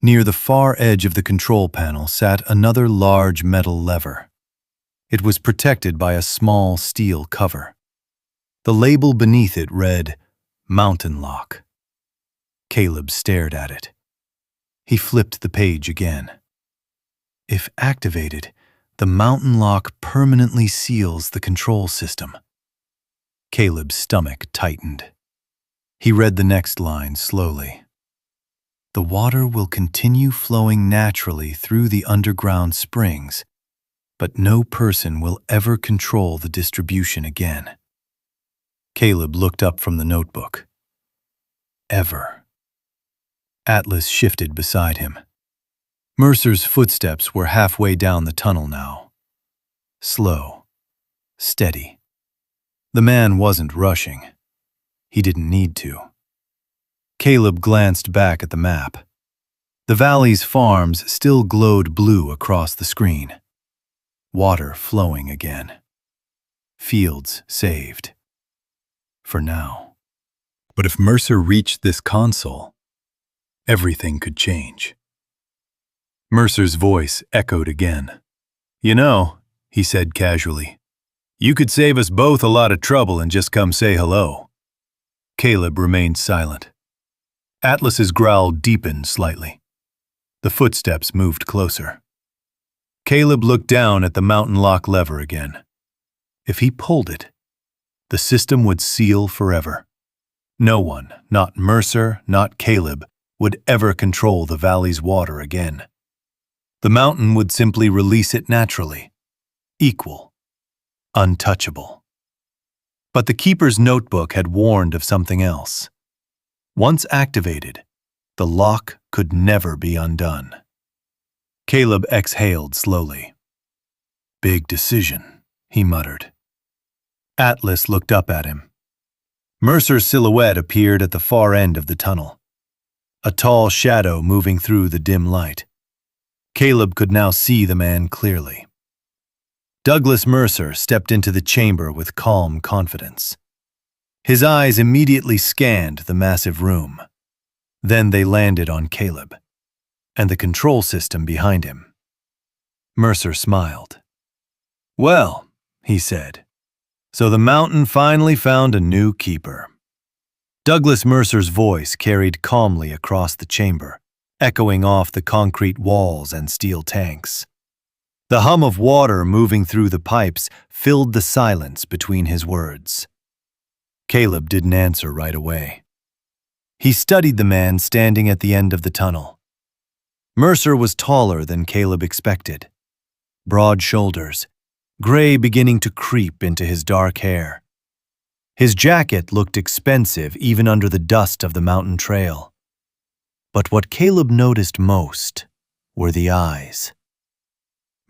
Near the far edge of the control panel sat another large metal lever. It was protected by a small steel cover. The label beneath it read, Mountain Lock. Caleb stared at it. He flipped the page again. If activated, the mountain lock permanently seals the control system. Caleb's stomach tightened. He read the next line slowly. The water will continue flowing naturally through the underground springs, but no person will ever control the distribution again. Caleb looked up from the notebook. Ever. Atlas shifted beside him. Mercer's footsteps were halfway down the tunnel now. Slow. Steady. The man wasn't rushing. He didn't need to. Caleb glanced back at the map. The valley's farms still glowed blue across the screen. Water flowing again. Fields saved. For now. But if Mercer reached this console, everything could change. Mercer's voice echoed again. You know, he said casually, you could save us both a lot of trouble and just come say hello. Caleb remained silent. Atlas's growl deepened slightly. The footsteps moved closer. Caleb looked down at the mountain lock lever again. If he pulled it, the system would seal forever. No one, not Mercer, not Caleb, would ever control the valley's water again. The mountain would simply release it naturally, equal, untouchable. But the keeper's notebook had warned of something else. Once activated, the lock could never be undone. Caleb exhaled slowly. Big decision, he muttered. Atlas looked up at him. Mercer's silhouette appeared at the far end of the tunnel, a tall shadow moving through the dim light. Caleb could now see the man clearly. Douglas Mercer stepped into the chamber with calm confidence. His eyes immediately scanned the massive room. Then they landed on Caleb and the control system behind him. Mercer smiled. Well, he said, so the mountain finally found a new keeper. Douglas Mercer's voice carried calmly across the chamber, echoing off the concrete walls and steel tanks. The hum of water moving through the pipes filled the silence between his words. Caleb didn't answer right away. He studied the man standing at the end of the tunnel. Mercer was taller than Caleb expected. Broad shoulders, gray beginning to creep into his dark hair. His jacket looked expensive even under the dust of the mountain trail. But what Caleb noticed most were the eyes.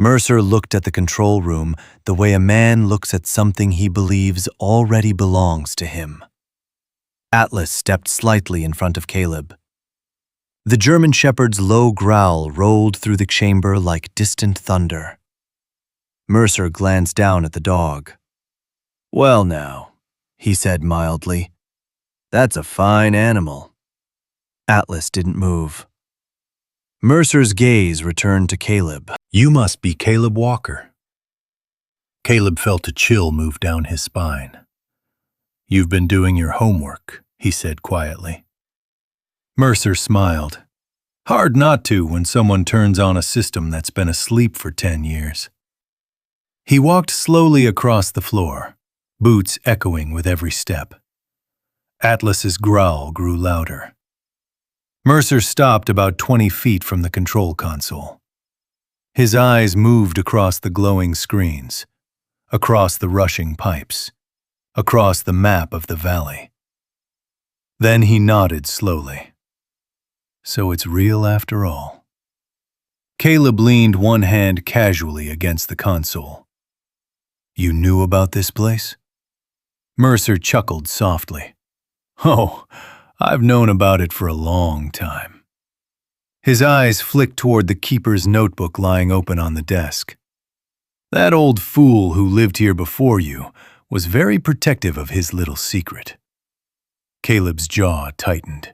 Mercer looked at the control room the way a man looks at something he believes already belongs to him. Atlas stepped slightly in front of Caleb. The German shepherd's low growl rolled through the chamber like distant thunder. Mercer glanced down at the dog. "Well now," he said mildly, "that's a fine animal." Atlas didn't move. Mercer's gaze returned to Caleb. "You must be Caleb Walker." Caleb felt a chill move down his spine. "You've been doing your homework," he said quietly. Mercer smiled. Hard not to when someone turns on a system that's been asleep for 10 years. He walked slowly across the floor, boots echoing with every step. Atlas's growl grew louder. Mercer stopped about 20 feet from the control console. His eyes moved across the glowing screens, across the rushing pipes, across the map of the valley. Then he nodded slowly. So it's real after all. Caleb leaned one hand casually against the console. You knew about this place? Mercer chuckled softly. Oh, I've known about it for a long time. His eyes flicked toward the keeper's notebook lying open on the desk. That old fool who lived here before you was very protective of his little secret. Caleb's jaw tightened.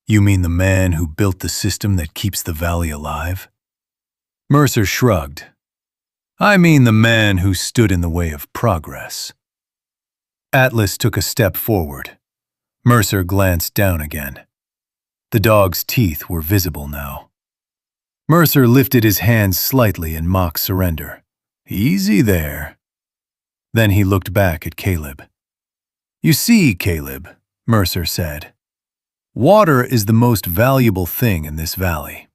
You mean the man who built the system that keeps the valley alive? Mercer shrugged. I mean the man who stood in the way of progress. Atlas took a step forward. Mercer glanced down again. The dog's teeth were visible now. Mercer lifted his hands slightly in mock surrender. Easy there. Then he looked back at Caleb. You see, Caleb, Mercer said, water is the most valuable thing in this valley.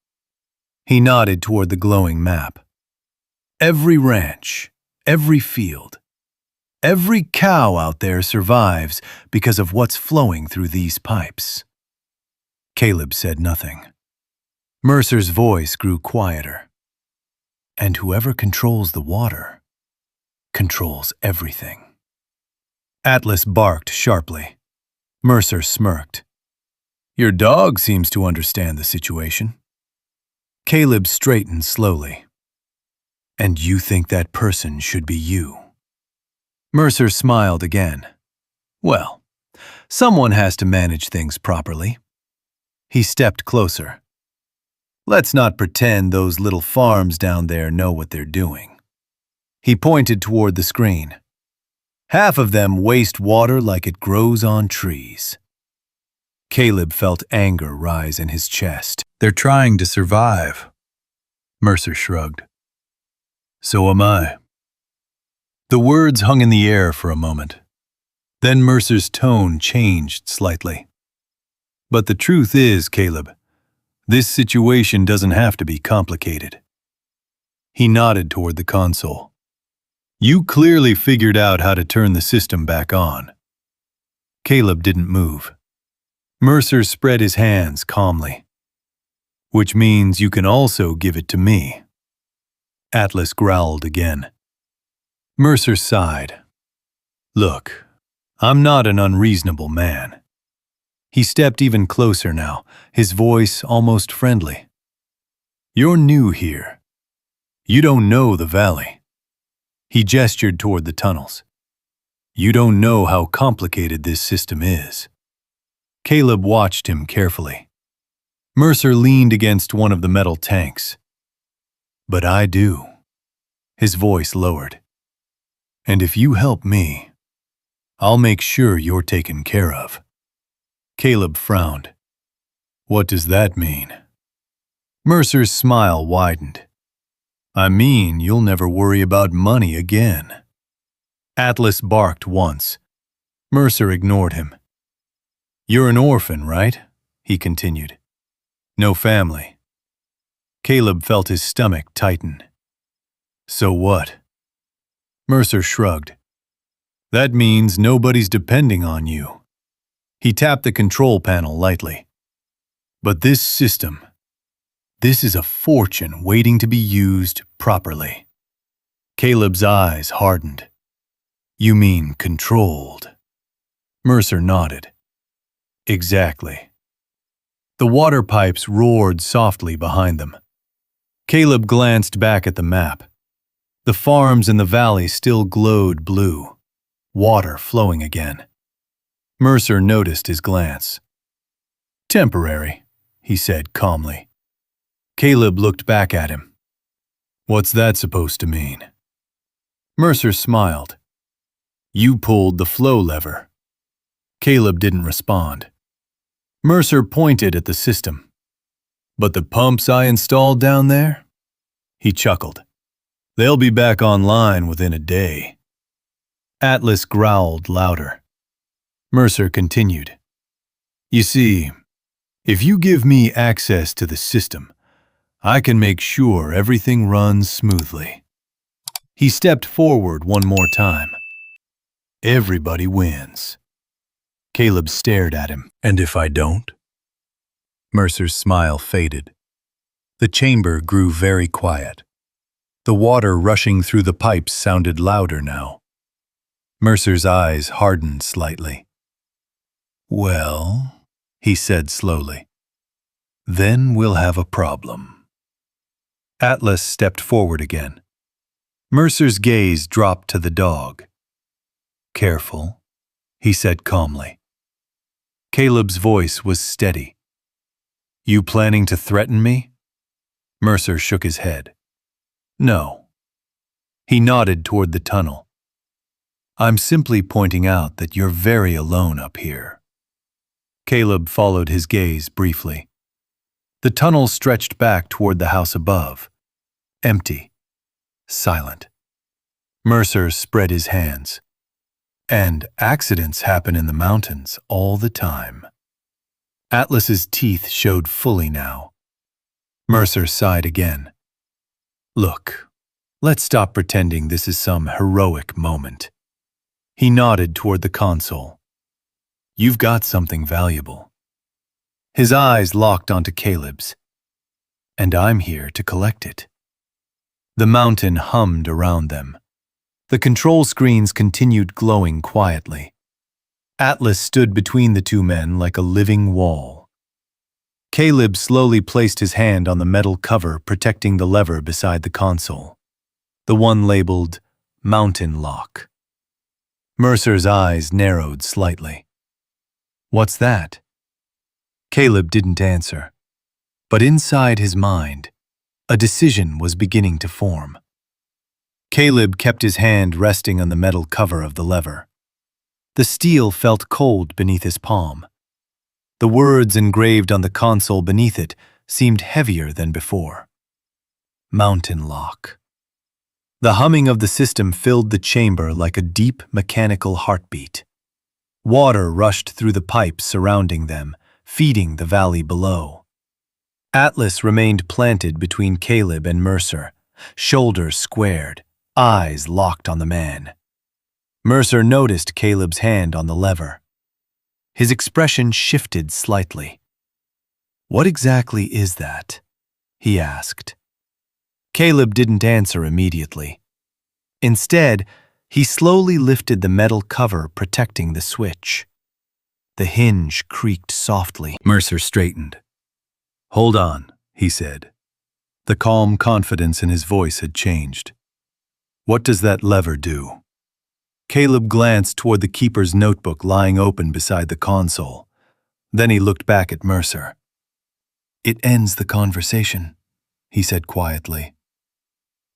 He nodded toward the glowing map. Every ranch, every field, every cow out there survives because of what's flowing through these pipes. Caleb said nothing. Mercer's voice grew quieter. And whoever controls the water controls everything. Atlas barked sharply. Mercer smirked. Your dog seems to understand the situation. Caleb straightened slowly. And you think that person should be you? Mercer smiled again. Well, someone has to manage things properly. He stepped closer. Let's not pretend those little farms down there know what they're doing. He pointed toward the screen. Half of them waste water like it grows on trees. Caleb felt anger rise in his chest. They're trying to survive. Mercer shrugged. So am I. The words hung in the air for a moment. Then Mercer's tone changed slightly. But the truth is, Caleb, this situation doesn't have to be complicated. He nodded toward the console. You clearly figured out how to turn the system back on. Caleb didn't move. Mercer spread his hands calmly. Which means you can also give it to me. Atlas growled again. Mercer sighed. Look, I'm not an unreasonable man. He stepped even closer now, his voice almost friendly. You're new here. You don't know the valley. He gestured toward the tunnels. You don't know how complicated this system is. Caleb watched him carefully. Mercer leaned against one of the metal tanks. But I do. His voice lowered. And if you help me, I'll make sure you're taken care of. Caleb frowned. What does that mean? Mercer's smile widened. I mean, you'll never worry about money again. Atlas barked once. Mercer ignored him. You're an orphan, right? He continued. No family. Caleb felt his stomach tighten. So what? Mercer shrugged. That means nobody's depending on you. He tapped the control panel lightly. But this system, this is a fortune waiting to be used properly. Caleb's eyes hardened. You mean controlled? Mercer nodded. Exactly. The water pipes roared softly behind them. Caleb glanced back at the map. The farms in the valley still glowed blue, water flowing again. Mercer noticed his glance. Temporary, he said calmly. Caleb looked back at him. What's that supposed to mean? Mercer smiled. You pulled the flow lever. Caleb didn't respond. Mercer pointed at the system. But the pumps I installed down there? He chuckled. They'll be back online within a day. Atlas growled louder. Mercer continued. You see, if you give me access to the system, I can make sure everything runs smoothly. He stepped forward one more time. Everybody wins. Caleb stared at him. And if I don't? Mercer's smile faded. The chamber grew very quiet. The water rushing through the pipes sounded louder now. Mercer's eyes hardened slightly. Well, he said slowly, then we'll have a problem. Atlas stepped forward again. Mercer's gaze dropped to the dog. Careful, he said calmly. Caleb's voice was steady. You planning to threaten me? Mercer shook his head. No. He nodded toward the tunnel. I'm simply pointing out that you're very alone up here. Caleb followed his gaze briefly. The tunnel stretched back toward the house above, empty, silent. Mercer spread his hands. And accidents happen in the mountains all the time. Atlas's teeth showed fully now. Mercer sighed again. Look, let's stop pretending this is some heroic moment. He nodded toward the console. You've got something valuable. His eyes locked onto Caleb's. And I'm here to collect it. The mountain hummed around them. The control screens continued glowing quietly. Atlas stood between the two men like a living wall. Caleb slowly placed his hand on the metal cover protecting the lever beside the console, the one labeled Mountain Lock. Mercer's eyes narrowed slightly. What's that? Caleb didn't answer, but inside his mind, a decision was beginning to form. Caleb kept his hand resting on the metal cover of the lever. The steel felt cold beneath his palm. The words engraved on the console beneath it seemed heavier than before. Mountain Lock. The humming of the system filled the chamber like a deep mechanical heartbeat. Water rushed through the pipes surrounding them, feeding the valley below. Atlas remained planted between Caleb and Mercer, shoulders squared, eyes locked on the man. Mercer noticed Caleb's hand on the lever. His expression shifted slightly. What exactly is that? He asked. Caleb didn't answer immediately. Instead, he slowly lifted the metal cover protecting the switch. The hinge creaked softly. Mercer straightened. Hold on, he said. The calm confidence in his voice had changed. What does that lever do? Caleb glanced toward the keeper's notebook lying open beside the console. Then he looked back at Mercer. It ends the conversation, he said quietly.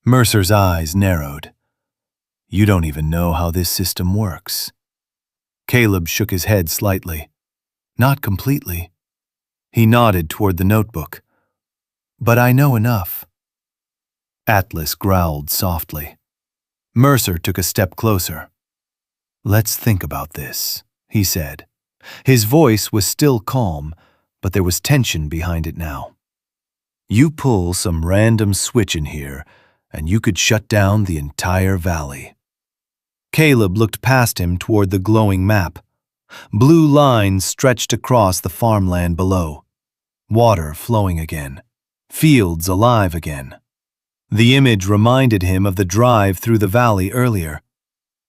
Mercer's eyes narrowed. You don't even know how this system works. Caleb shook his head slightly. Not completely. He nodded toward the notebook. But I know enough. Atlas growled softly. Mercer took a step closer. Let's think about this, he said. His voice was still calm, but there was tension behind it now. You pull some random switch in here, and you could shut down the entire valley. Caleb looked past him toward the glowing map. Blue lines stretched across the farmland below. Water flowing again. Fields alive again. The image reminded him of the drive through the valley earlier.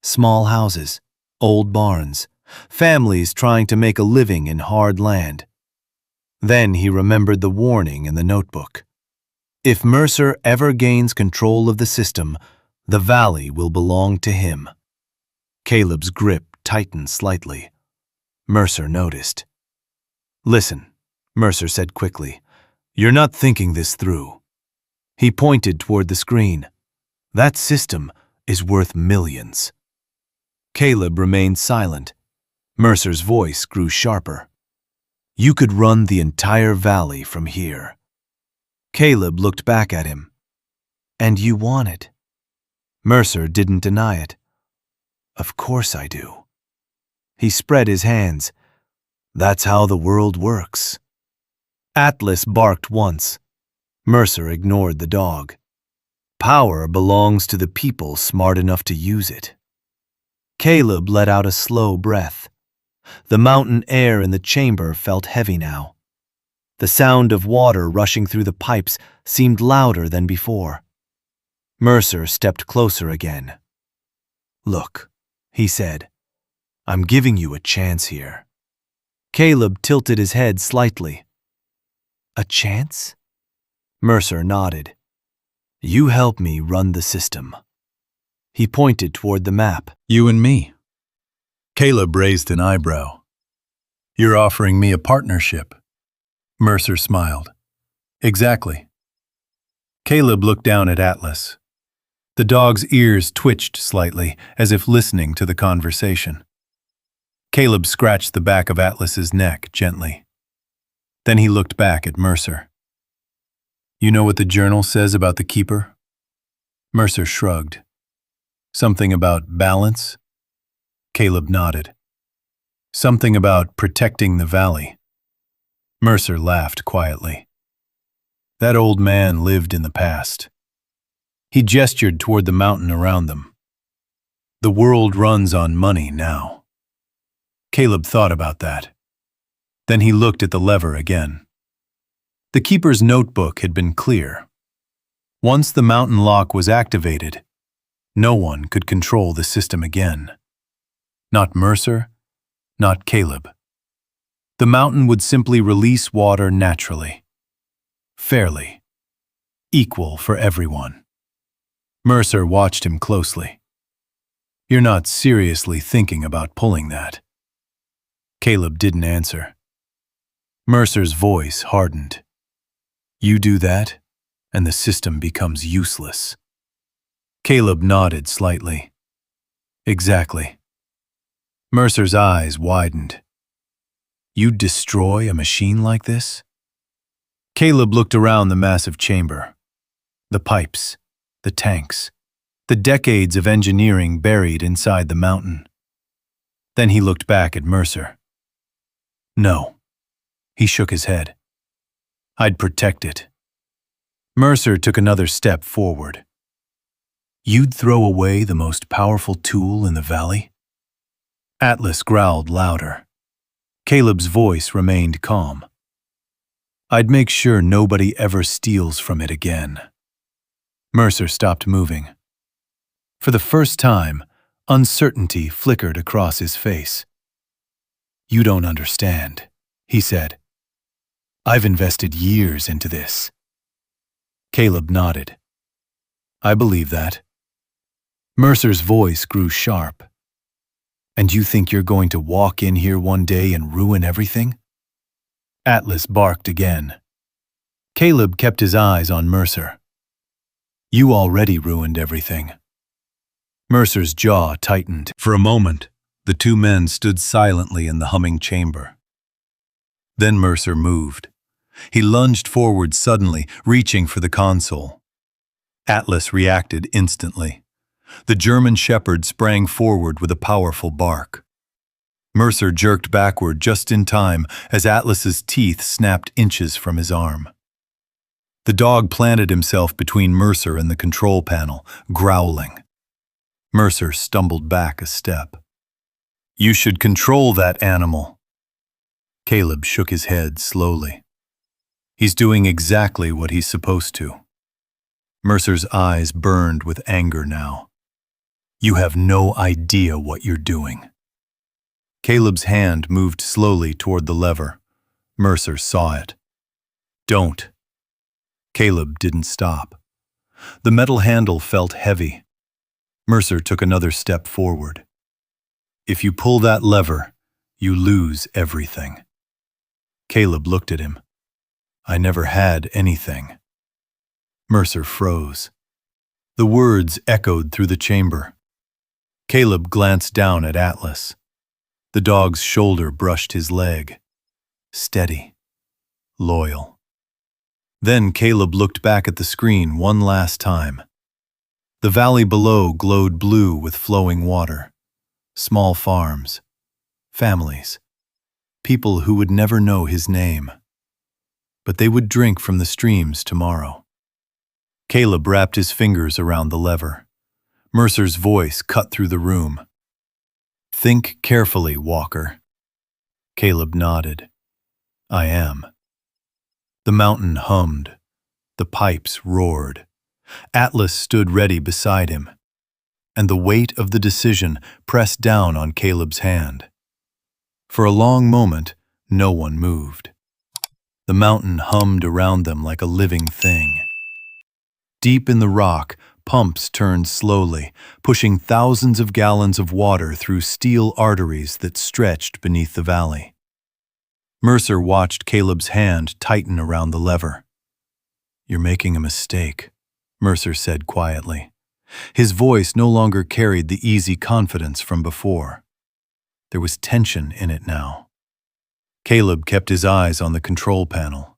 Small houses, old barns, families trying to make a living in hard land. Then he remembered the warning in the notebook. If Mercer ever gains control of the system, the valley will belong to him. Caleb's grip tightened slightly. Mercer noticed. Listen, Mercer said quickly. You're not thinking this through. He pointed toward the screen. That system is worth millions. Caleb remained silent. Mercer's voice grew sharper. You could run the entire valley from here. Caleb looked back at him. And you want it? Mercer didn't deny it. Of course I do. He spread his hands. That's how the world works. Atlas barked once. Mercer ignored the dog. Power belongs to the people smart enough to use it. Caleb let out a slow breath. The mountain air in the chamber felt heavy now. The sound of water rushing through the pipes seemed louder than before. Mercer stepped closer again. Look, he said, I'm giving you a chance here. Caleb tilted his head slightly. A chance? Mercer nodded. You help me run the system. He pointed toward the map. You and me. Caleb raised an eyebrow. You're offering me a partnership. Mercer smiled. Exactly. Caleb looked down at Atlas. The dog's ears twitched slightly, as if listening to the conversation. Caleb scratched the back of Atlas's neck gently. Then he looked back at Mercer. You know what the journal says about the keeper? Mercer shrugged. Something about balance? Caleb nodded. Something about protecting the valley. Mercer laughed quietly. That old man lived in the past. He gestured toward the mountain around them. The world runs on money now. Caleb thought about that. Then he looked at the lever again. The keeper's notebook had been clear. Once the mountain lock was activated, no one could control the system again. Not Mercer, not Caleb. The mountain would simply release water naturally, fairly, equal for everyone. Mercer watched him closely. You're not seriously thinking about pulling that. Caleb didn't answer. Mercer's voice hardened. You do that, and the system becomes useless. Caleb nodded slightly. Exactly. Mercer's eyes widened. You'd destroy a machine like this? Caleb looked around the massive chamber. The pipes, the tanks, the decades of engineering buried inside the mountain. Then he looked back at Mercer. No. He shook his head. I'd protect it. Mercer took another step forward. You'd throw away the most powerful tool in the valley? Atlas growled louder. Caleb's voice remained calm. I'd make sure nobody ever steals from it again. Mercer stopped moving. For the first time, uncertainty flickered across his face. You don't understand, he said. I've invested years into this. Caleb nodded. I believe that. Mercer's voice grew sharp. And you think you're going to walk in here one day and ruin everything? Atlas barked again. Caleb kept his eyes on Mercer. You already ruined everything. Mercer's jaw tightened. For a moment, the two men stood silently in the humming chamber. Then Mercer moved. He lunged forward suddenly, reaching for the console. Atlas reacted instantly. The German shepherd sprang forward with a powerful bark. Mercer jerked backward just in time as Atlas's teeth snapped inches from his arm. The dog planted himself between Mercer and the control panel, growling. Mercer stumbled back a step. You should control that animal. Caleb shook his head slowly. He's doing exactly what he's supposed to. Mercer's eyes burned with anger now. You have no idea what you're doing. Caleb's hand moved slowly toward the lever. Mercer saw it. Don't. Caleb didn't stop. The metal handle felt heavy. Mercer took another step forward. If you pull that lever, you lose everything. Caleb looked at him. I never had anything. Mercer froze. The words echoed through the chamber. Caleb glanced down at Atlas. The dog's shoulder brushed his leg. Steady. Loyal. Then Caleb looked back at the screen one last time. The valley below glowed blue with flowing water. Small farms. Families. People who would never know his name. But they would drink from the streams tomorrow. Caleb wrapped his fingers around the lever. Mercer's voice cut through the room. "Think carefully, Walker." Caleb nodded. "I am." The mountain hummed. The pipes roared. Atlas stood ready beside him, and the weight of the decision pressed down on Caleb's hand. For a long moment, no one moved. The mountain hummed around them like a living thing. Deep in the rock, pumps turned slowly, pushing thousands of gallons of water through steel arteries that stretched beneath the valley. Mercer watched Caleb's hand tighten around the lever. "You're making a mistake," Mercer said quietly. His voice no longer carried the easy confidence from before. There was tension in it now. Caleb kept his eyes on the control panel.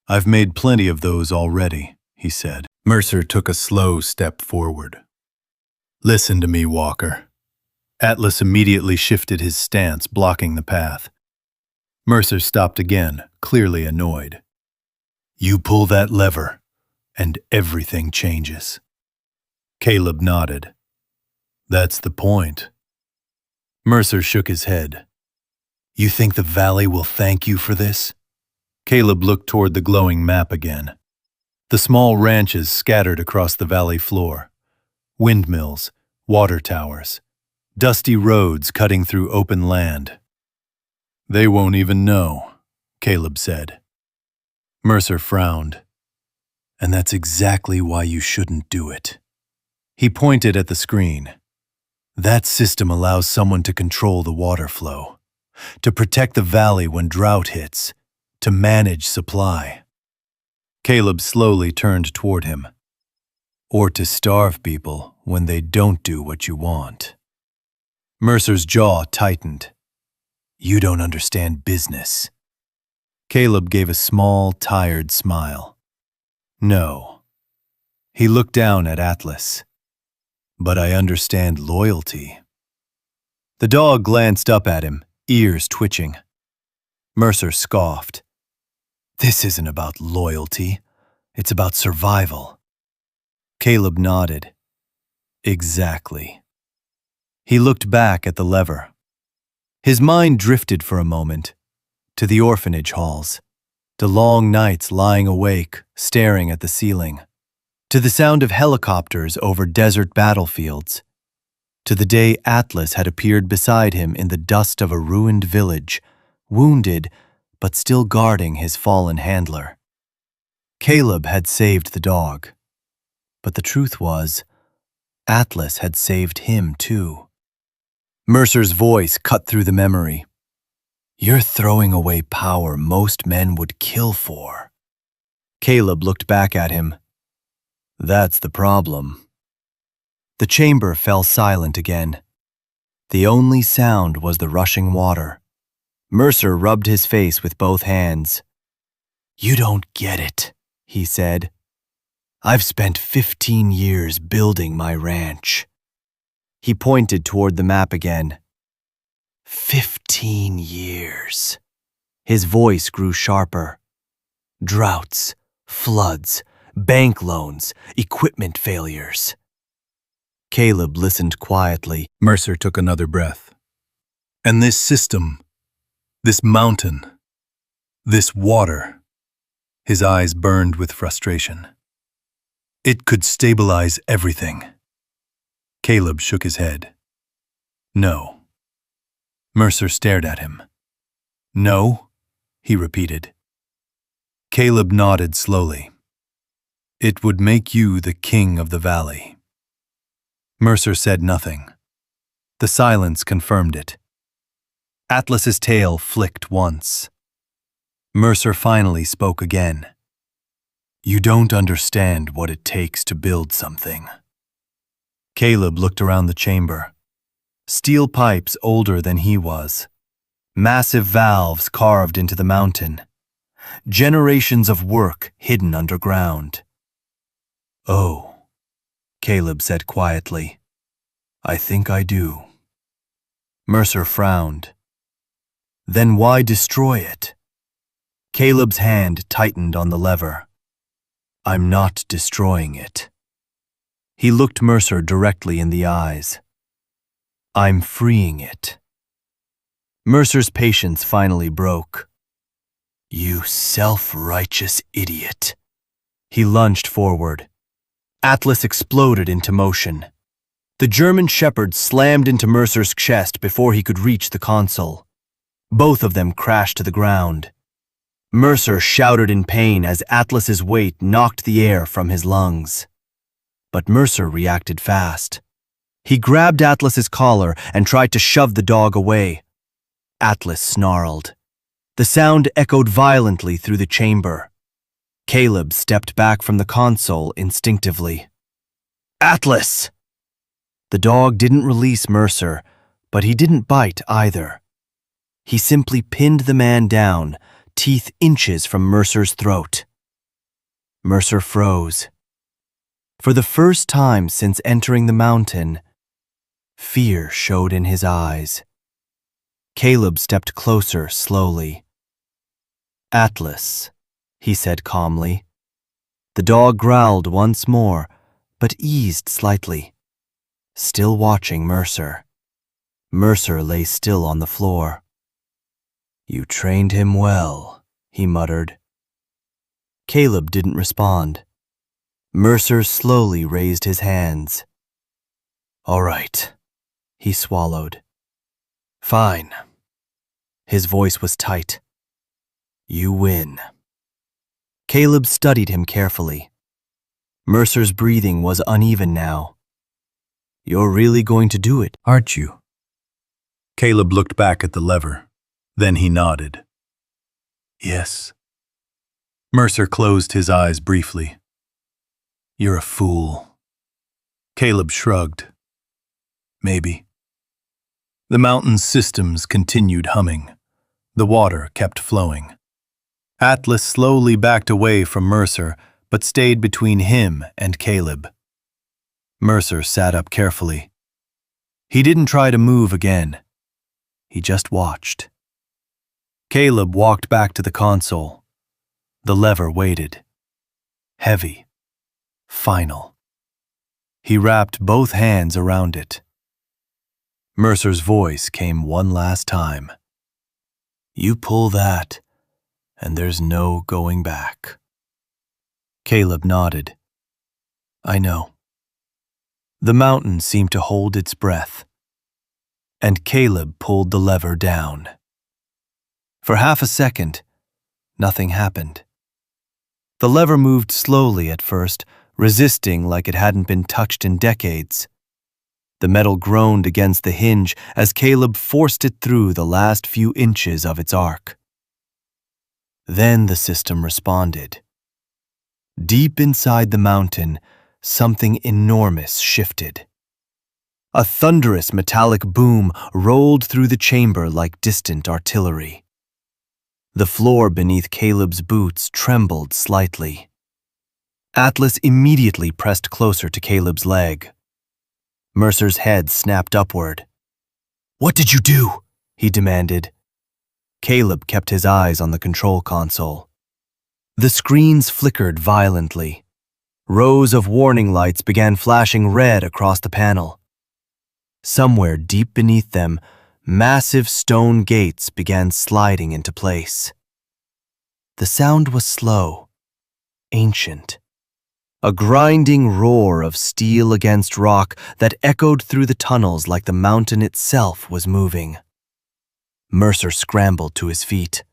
"I've made plenty of those already," he said. Mercer took a slow step forward. "Listen to me, Walker." Atlas immediately shifted his stance, blocking the path. Mercer stopped again, clearly annoyed. "You pull that lever, and everything changes." Caleb nodded. "That's the point." Mercer shook his head. "You think the valley will thank you for this?" Caleb looked toward the glowing map again. The small ranches scattered across the valley floor. Windmills, water towers, dusty roads cutting through open land. "They won't even know," Caleb said. Mercer frowned. "And that's exactly why you shouldn't do it." He pointed at the screen. "That system allows someone to control the water flow, to protect the valley when drought hits, to manage supply." Caleb slowly turned toward him. "Or to starve people when they don't do what you want." Mercer's jaw tightened. "You don't understand business." Caleb gave a small, tired smile. "No." He looked down at Atlas. "But I understand loyalty." The dog glanced up at him, ears twitching. Mercer scoffed. "This isn't about loyalty. It's about survival." Caleb nodded. "Exactly." He looked back at the lever. His mind drifted for a moment to the orphanage halls, to long nights lying awake, staring at the ceiling, to the sound of helicopters over desert battlefields, to the day Atlas had appeared beside him in the dust of a ruined village, wounded but still guarding his fallen handler. Caleb had saved the dog, but the truth was, Atlas had saved him too. Mercer's voice cut through the memory. "You're throwing away power most men would kill for." Caleb looked back at him. "That's the problem." The chamber fell silent again. The only sound was the rushing water. Mercer rubbed his face with both hands. "You don't get it," he said. "I've spent 15 years building my ranch." He pointed toward the map again. 15 years. His voice grew sharper. Droughts, floods, bank loans, equipment failures. Caleb listened quietly. Mercer took another breath. "And this system, this mountain, this water," his eyes burned with frustration. "It could stabilize everything." Caleb shook his head. "No." Mercer stared at him. "No?" he repeated. Caleb nodded slowly. "It would make you the king of the valley." Mercer said nothing. The silence confirmed it. Atlas's tail flicked once. Mercer finally spoke again. "You don't understand what it takes to build something." Caleb looked around the chamber. Steel pipes older than he was. Massive valves carved into the mountain. generations of work hidden underground. "Oh," Caleb said quietly, "I think I do." Mercer frowned. "Then why destroy it?" Caleb's hand tightened on the lever. "I'm not destroying it." He looked Mercer directly in the eyes. "I'm freeing it." Mercer's patience finally broke. "You self-righteous idiot." He lunged forward. Atlas exploded into motion. The German Shepherd slammed into Mercer's chest before he could reach the console. Both of them crashed to the ground. Mercer shouted in pain as Atlas's weight knocked the air from his lungs. But Mercer reacted fast. He grabbed Atlas's collar and tried to shove the dog away. Atlas snarled. The sound echoed violently through the chamber. Caleb stepped back from the console instinctively. "Atlas!" The dog didn't release Mercer, but he didn't bite either. He simply pinned the man down, teeth inches from Mercer's throat. Mercer froze. For the first time since entering the mountain, fear showed in his eyes. Caleb stepped closer slowly. "Atlas," he said calmly. The dog growled once more, but eased slightly, still watching Mercer. Mercer lay still on the floor. "You trained him well," he muttered. Caleb didn't respond. Mercer slowly raised his hands. "All right," he swallowed. "Fine." His voice was tight. "You win." Caleb studied him carefully. Mercer's breathing was uneven now. "You're really going to do it, aren't you?" Caleb looked back at the lever. Then he nodded. "Yes." Mercer closed his eyes briefly. "You're a fool." Caleb shrugged. "Maybe." The mountain's systems continued humming. The water kept flowing. Atlas slowly backed away from Mercer, but stayed between him and Caleb. Mercer sat up carefully. He didn't try to move again. He just watched. Caleb walked back to the console. The lever waited. Heavy. Final. He wrapped both hands around it. Mercer's voice came one last time. "You pull that, and there's no going back." Caleb nodded. "I know." The mountain seemed to hold its breath, and Caleb pulled the lever down. For half a second, nothing happened. The lever moved slowly at first, resisting like it hadn't been touched in decades. The metal groaned against the hinge as Caleb forced it through the last few inches of its arc. Then the system responded. Deep inside the mountain, something enormous shifted. A thunderous metallic boom rolled through the chamber like distant artillery. The floor beneath Caleb's boots trembled slightly. Atlas immediately pressed closer to Caleb's leg. Mercer's head snapped upward. "What did you do?" he demanded. Caleb kept his eyes on the control console. The screens flickered violently. Rows of warning lights began flashing red across the panel. Somewhere deep beneath them, massive stone gates began sliding into place. The sound was slow, ancient. A grinding roar of steel against rock that echoed through the tunnels like the mountain itself was moving. Mercer scrambled to his feet.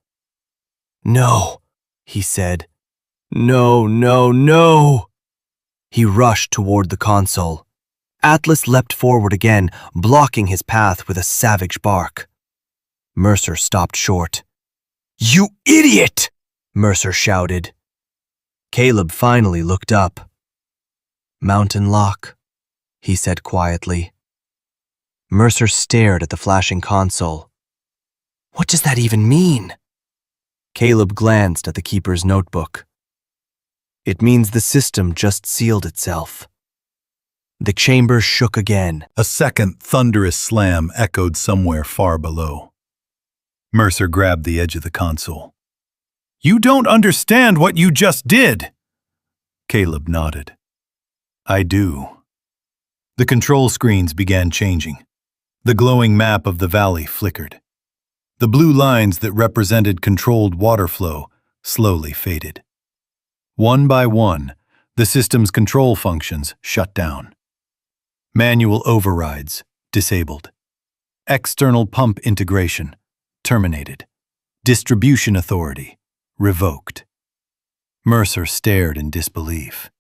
"No," he said. "No, no, no!" He rushed toward the console. Atlas leapt forward again, blocking his path with a savage bark. Mercer stopped short. "You idiot!" Mercer shouted. Caleb finally looked up. "Mountain lock," he said quietly. Mercer stared at the flashing console. "What does that even mean?" Caleb glanced at the keeper's notebook. It means the system just sealed itself. The chamber shook again. A second thunderous slam echoed somewhere far below. Mercer grabbed the edge of the console. "You don't understand what you just did!" Caleb nodded. "I do." The control screens began changing. The glowing map of the valley flickered. The blue lines that represented controlled water flow slowly faded. One by one, the system's control functions shut down. Manual overrides disabled. External pump integration terminated. Distribution authority revoked. Mercer stared in disbelief.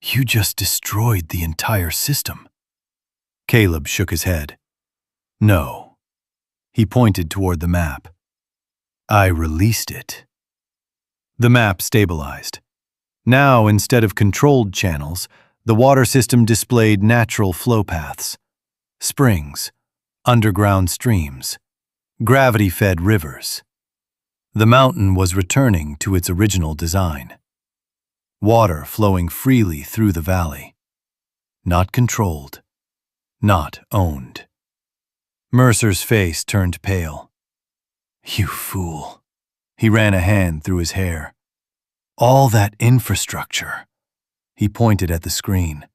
"You just destroyed the entire system." Caleb shook his head. "No." He pointed toward the map. "I released it." The map stabilized. Now, instead of controlled channels, the water system displayed natural flow paths. Springs, underground streams, gravity-fed rivers. The mountain was returning to its original design. Water flowing freely through the valley. Not controlled, not owned. Mercer's face turned pale. "You fool." He ran a hand through his hair. "All that infrastructure." He pointed at the screen.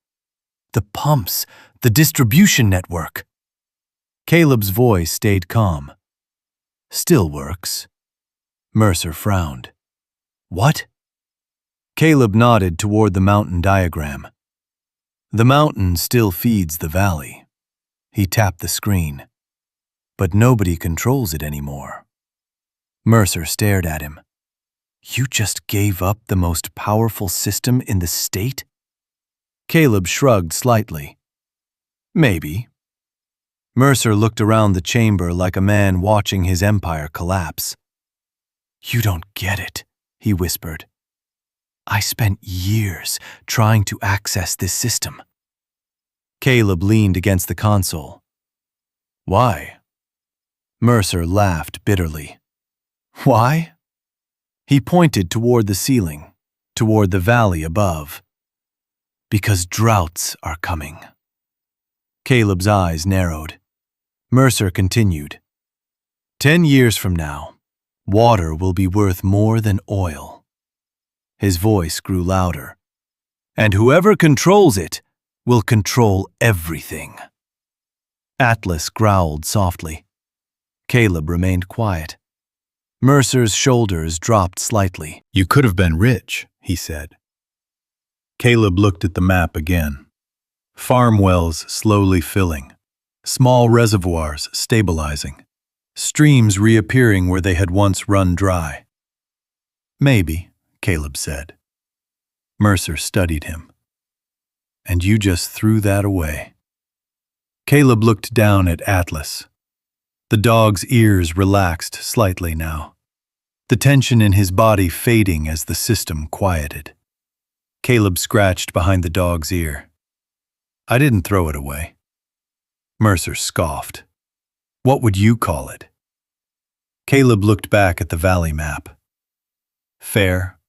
"The pumps, the distribution network." Caleb's voice stayed calm. "Still works." Mercer frowned. "What?" Caleb nodded toward the mountain diagram. "The mountain still feeds the valley." He tapped the screen. "But nobody controls it anymore." Mercer stared at him. "You just gave up the most powerful system in the state?" Caleb shrugged slightly. "Maybe." Mercer looked around the chamber like a man watching his empire collapse. "You don't get it," he whispered. "I spent years trying to access this system." Caleb leaned against the console. "Why?" Mercer laughed bitterly. "Why?" He pointed toward the ceiling, toward the valley above. "Because droughts are coming." Caleb's eyes narrowed. Mercer continued. 10 years from now, water will be worth more than oil." His voice grew louder. "And whoever controls it will control everything." Atlas growled softly. Caleb remained quiet. Mercer's shoulders dropped slightly. "You could have been rich," he said. Caleb looked at the map again. Farm wells slowly filling, small reservoirs stabilizing, streams reappearing where they had once run dry. "Maybe," Caleb said. Mercer studied him. "And you just threw that away." Caleb looked down at Atlas. The dog's ears relaxed slightly now, the tension in his body fading as the system quieted. Caleb scratched behind the dog's ear. "I didn't throw it away." Mercer scoffed. "What would you call it?" Caleb looked back at the valley map. "Fair."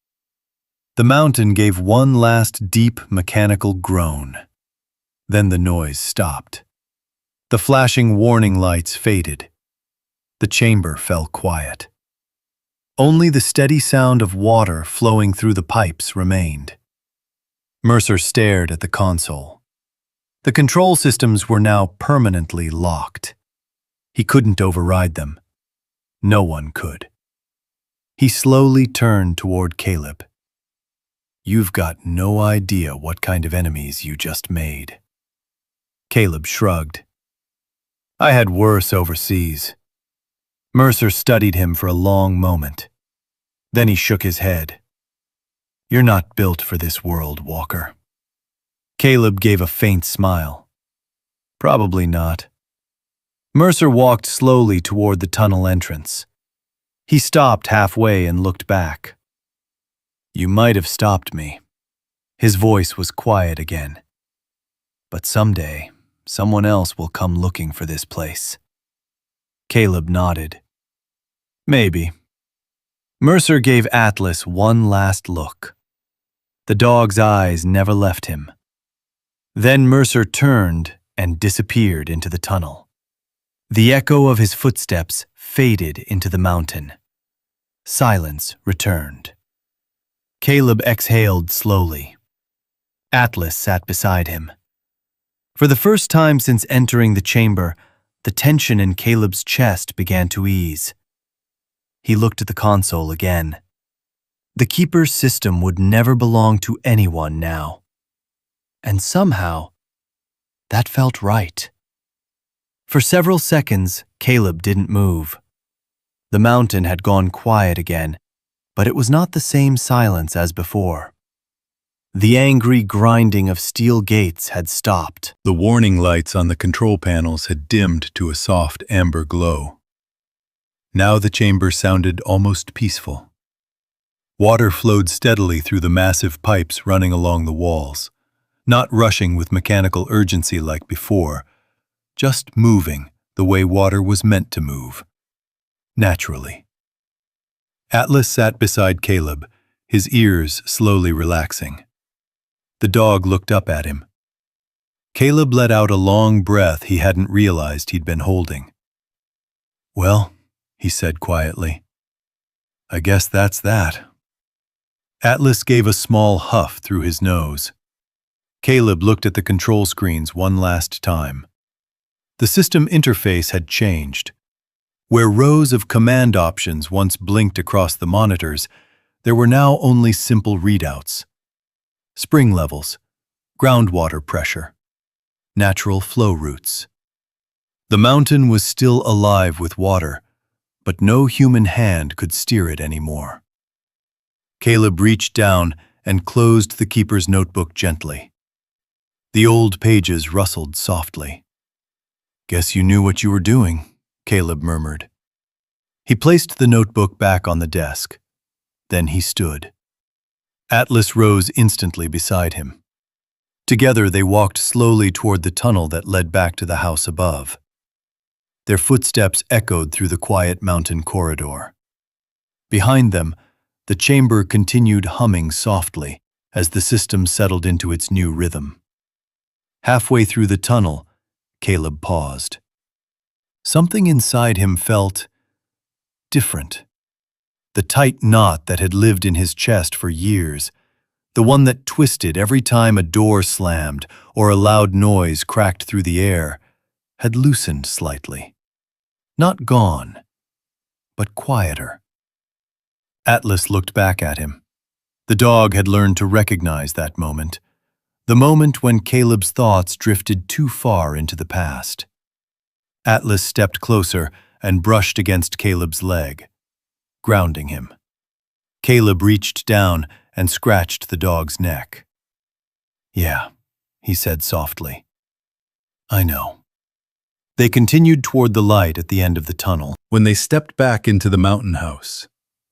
The mountain gave one last deep mechanical groan. Then the noise stopped. The flashing warning lights faded. The chamber fell quiet. Only the steady sound of water flowing through the pipes remained. Mercer stared at the console. The control systems were now permanently locked. He couldn't override them. No one could. He slowly turned toward Caleb. "You've got no idea what kind of enemies you just made." Caleb shrugged. "I had worse overseas." Mercer studied him for a long moment. Then he shook his head. "You're not built for this world, Walker." Caleb gave a faint smile. "Probably not." Mercer walked slowly toward the tunnel entrance. He stopped halfway and looked back. "You might have stopped me." His voice was quiet again. "But someday, someone else will come looking for this place." Caleb nodded. "Maybe." Mercer gave Atlas one last look. The dog's eyes never left him. Then Mercer turned and disappeared into the tunnel. The echo of his footsteps faded into the mountain. Silence returned. Caleb exhaled slowly. Atlas sat beside him. For the first time since entering the chamber, the tension in Caleb's chest began to ease. He looked at the console again. The Keeper's system would never belong to anyone now. And somehow, that felt right. For several seconds, Caleb didn't move. The mountain had gone quiet again, but it was not the same silence as before. The angry grinding of steel gates had stopped. The warning lights on the control panels had dimmed to a soft amber glow. Now the chamber sounded almost peaceful. Water flowed steadily through the massive pipes running along the walls, not rushing with mechanical urgency like before, just moving the way water was meant to move, naturally. Atlas sat beside Caleb, his ears slowly relaxing. The dog looked up at him. Caleb let out a long breath he hadn't realized he'd been holding. "Well," he said quietly, "I guess that's that." Atlas gave a small huff through his nose. Caleb looked at the control screens one last time. The system interface had changed. Where rows of command options once blinked across the monitors, there were now only simple readouts. Spring levels, groundwater pressure, natural flow routes. The mountain was still alive with water, but no human hand could steer it anymore. Caleb reached down and closed the Keeper's notebook gently. The old pages rustled softly. "Guess you knew what you were doing," Caleb murmured. He placed the notebook back on the desk. Then he stood. Atlas rose instantly beside him. Together they walked slowly toward the tunnel that led back to the house above. Their footsteps echoed through the quiet mountain corridor. Behind them, the chamber continued humming softly as the system settled into its new rhythm. Halfway through the tunnel, Caleb paused. Something inside him felt different. The tight knot that had lived in his chest for years, the one that twisted every time a door slammed or a loud noise cracked through the air, had loosened slightly. Not gone, but quieter. Atlas looked back at him. The dog had learned to recognize that moment, the moment when Caleb's thoughts drifted too far into the past. Atlas stepped closer and brushed against Caleb's leg, grounding him. Caleb reached down and scratched the dog's neck. "Yeah," he said softly. "I know." They continued toward the light at the end of the tunnel. When they stepped back into the mountain house,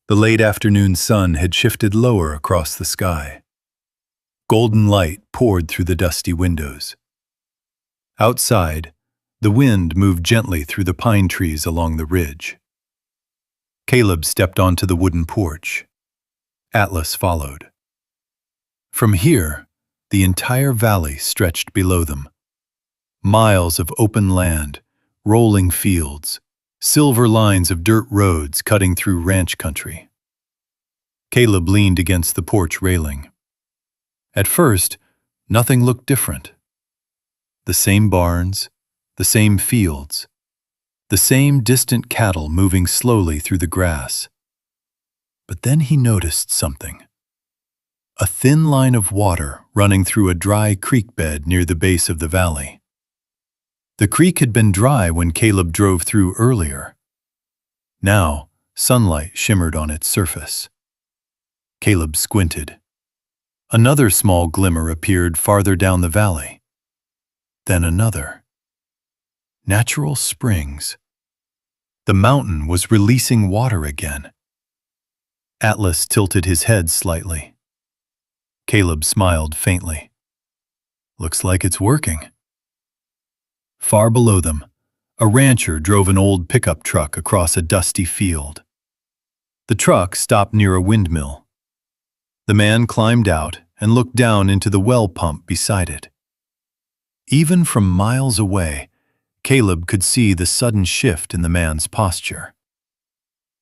the late afternoon sun had shifted lower across the sky. Golden light poured through the dusty windows. Outside, the wind moved gently through the pine trees along the ridge. Caleb stepped onto the wooden porch. Atlas followed. From here, the entire valley stretched below them. Miles of open land, rolling fields, silver lines of dirt roads cutting through ranch country. Caleb leaned against the porch railing. At first, nothing looked different. The same barns, the same fields, the same distant cattle moving slowly through the grass. But then he noticed something. A thin line of water running through a dry creek bed near the base of the valley. The creek had been dry when Caleb drove through earlier. Now, sunlight shimmered on its surface. Caleb squinted. Another small glimmer appeared farther down the valley. Then another. Natural springs. The mountain was releasing water again. Atlas tilted his head slightly. Caleb smiled faintly. "Looks like it's working." Far below them, a rancher drove an old pickup truck across a dusty field. The truck stopped near a windmill. The man climbed out and looked down into the well pump beside it. Even from miles away, Caleb could see the sudden shift in the man's posture.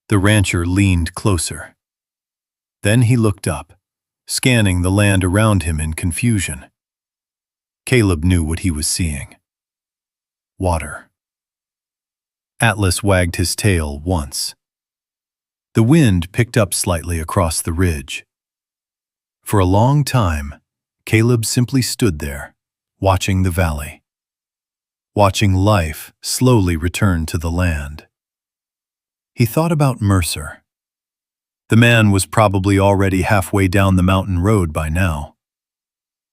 The rancher leaned closer. Then he looked up, scanning the land around him in confusion. Caleb knew what he was seeing. Water. Atlas wagged his tail once. The wind picked up slightly across the ridge. For a long time, Caleb simply stood there, watching the valley, watching life slowly return to the land. He thought about Mercer. The man was probably already halfway down the mountain road by now.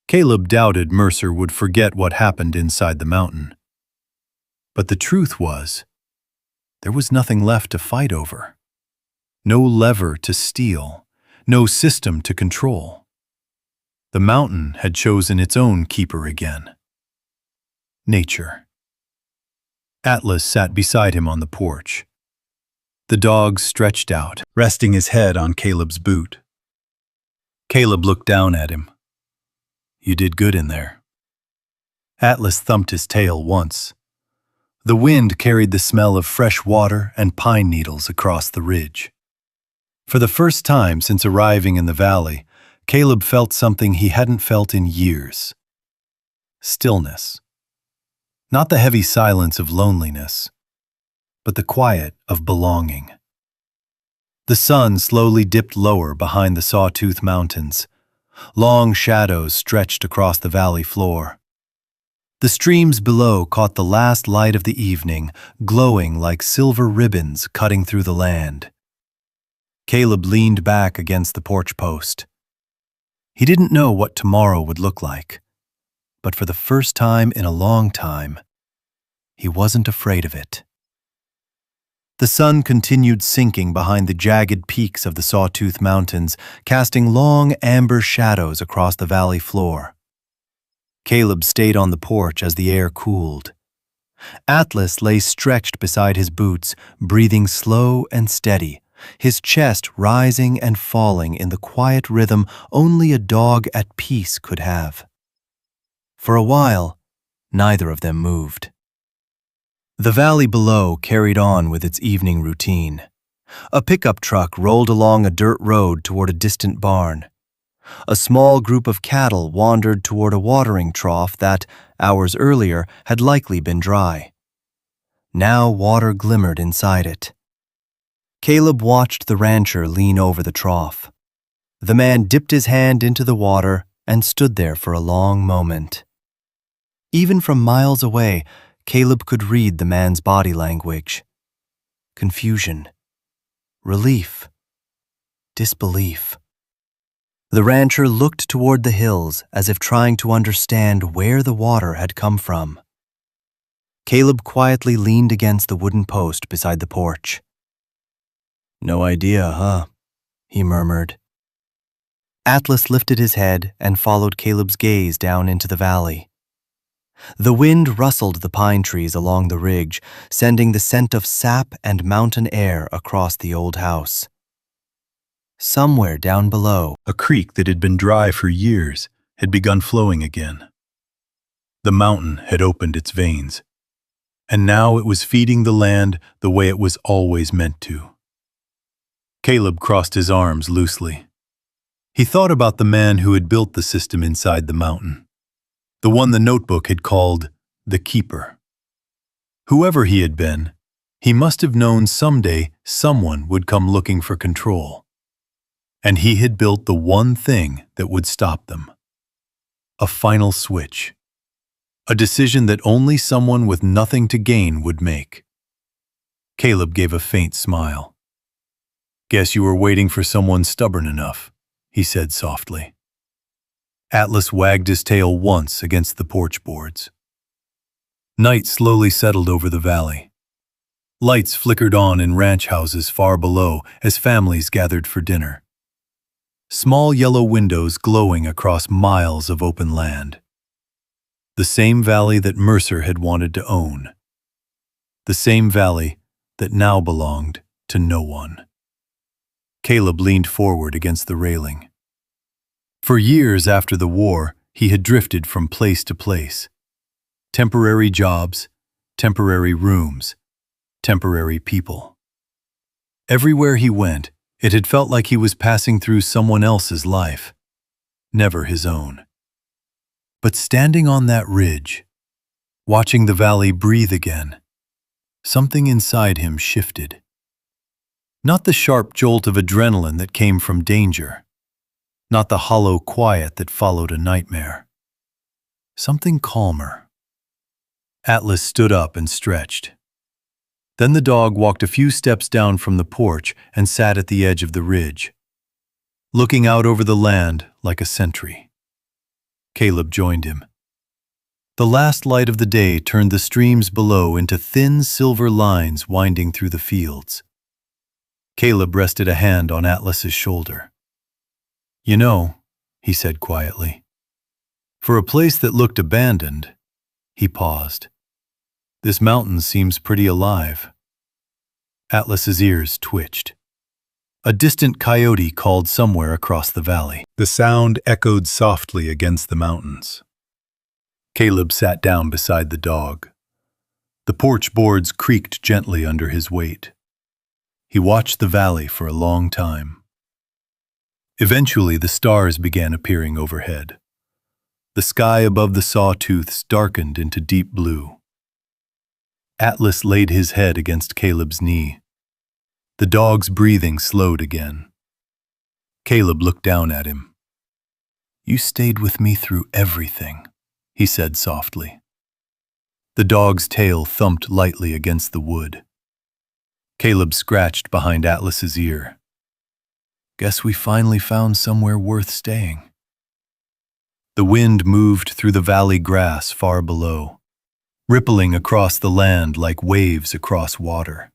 Caleb doubted Mercer would forget what happened inside the mountain. But the truth was, there was nothing left to fight over. No lever to steal, no system to control. The mountain had chosen its own keeper again. Nature. Atlas sat beside him on the porch. The dog stretched out, resting his head on Caleb's boot. Caleb looked down at him. "You did good in there." Atlas thumped his tail once. The wind carried the smell of fresh water and pine needles across the ridge. For the first time since arriving in the valley, Caleb felt something he hadn't felt in years. Stillness. Not the heavy silence of loneliness, but the quiet of belonging. The sun slowly dipped lower behind the Sawtooth Mountains. Long shadows stretched across the valley floor. The streams below caught the last light of the evening, glowing like silver ribbons cutting through the land. Caleb leaned back against the porch post. He didn't know what tomorrow would look like, but for the first time in a long time, he wasn't afraid of it. The sun continued sinking behind the jagged peaks of the Sawtooth Mountains, casting long amber shadows across the valley floor. Caleb stayed on the porch as the air cooled. Atlas lay stretched beside his boots, breathing slow and steady, his chest rising and falling in the quiet rhythm only a dog at peace could have. For a while, neither of them moved. The valley below carried on with its evening routine. A pickup truck rolled along a dirt road toward a distant barn. A small group of cattle wandered toward a watering trough that, hours earlier, had likely been dry. Now water glimmered inside it. Caleb watched the rancher lean over the trough. The man dipped his hand into the water and stood there for a long moment. Even from miles away, Caleb could read the man's body language. Confusion, relief, disbelief. The rancher looked toward the hills as if trying to understand where the water had come from. Caleb quietly leaned against the wooden post beside the porch. "No idea, huh?" he murmured. Atlas lifted his head and followed Caleb's gaze down into the valley. The wind rustled the pine trees along the ridge, sending the scent of sap and mountain air across the old house. Somewhere down below, a creek that had been dry for years had begun flowing again. The mountain had opened its veins, and now it was feeding the land the way it was always meant to. Caleb crossed his arms loosely. He thought about the man who had built the system inside the mountain, the one the notebook had called the Keeper. Whoever he had been, he must have known someday someone would come looking for control. And he had built the one thing that would stop them. A final switch. A decision that only someone with nothing to gain would make. Caleb gave a faint smile. "Guess you were waiting for someone stubborn enough," he said softly. Atlas wagged his tail once against the porch boards. Night slowly settled over the valley. Lights flickered on in ranch houses far below as families gathered for dinner. Small yellow windows glowing across miles of open land. The same valley that Mercer had wanted to own. The same valley that now belonged to no one. Caleb leaned forward against the railing. For years after the war, he had drifted from place to place. Temporary jobs, temporary rooms, temporary people. Everywhere he went, it had felt like he was passing through someone else's life, never his own. But standing on that ridge, watching the valley breathe again, something inside him shifted. Not the sharp jolt of adrenaline that came from danger, not the hollow quiet that followed a nightmare. Something calmer. Atlas stood up and stretched. Then the dog walked a few steps down from the porch and sat at the edge of the ridge, looking out over the land like a sentry. Caleb joined him. The last light of the day turned the streams below into thin silver lines winding through the fields. Caleb rested a hand on Atlas's shoulder. "You know," he said quietly, "for a place that looked abandoned," he paused, "this mountain seems pretty alive." Atlas's ears twitched. A distant coyote called somewhere across the valley. The sound echoed softly against the mountains. Caleb sat down beside the dog. The porch boards creaked gently under his weight. He watched the valley for a long time. Eventually, the stars began appearing overhead. The sky above the sawtooths darkened into deep blue. Atlas laid his head against Caleb's knee. The dog's breathing slowed again. Caleb looked down at him. "You stayed with me through everything," he said softly. The dog's tail thumped lightly against the wood. Caleb scratched behind Atlas's ear. "Guess we finally found somewhere worth staying." The wind moved through the valley grass far below, rippling across the land like waves across water.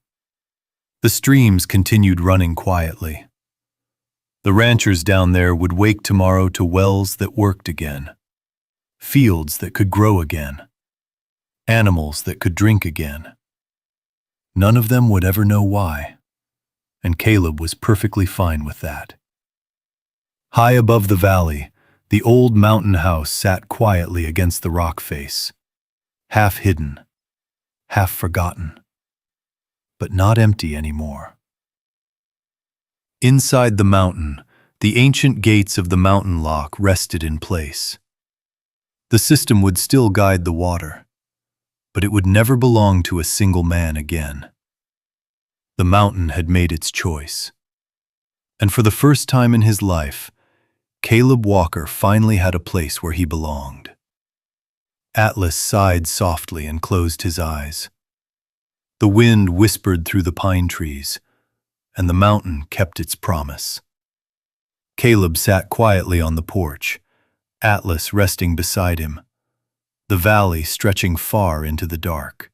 The streams continued running quietly. The ranchers down there would wake tomorrow to wells that worked again, fields that could grow again, animals that could drink again. None of them would ever know why, and Caleb was perfectly fine with that. High above the valley, the old mountain house sat quietly against the rock face, half hidden, half forgotten, but not empty anymore. Inside the mountain, the ancient gates of the mountain lock rested in place. The system would still guide the water, but it would never belong to a single man again. The mountain had made its choice. And for the first time in his life, Caleb Walker finally had a place where he belonged. Atlas sighed softly and closed his eyes. The wind whispered through the pine trees, and the mountain kept its promise. Caleb sat quietly on the porch, Atlas resting beside him, the valley stretching far into the dark.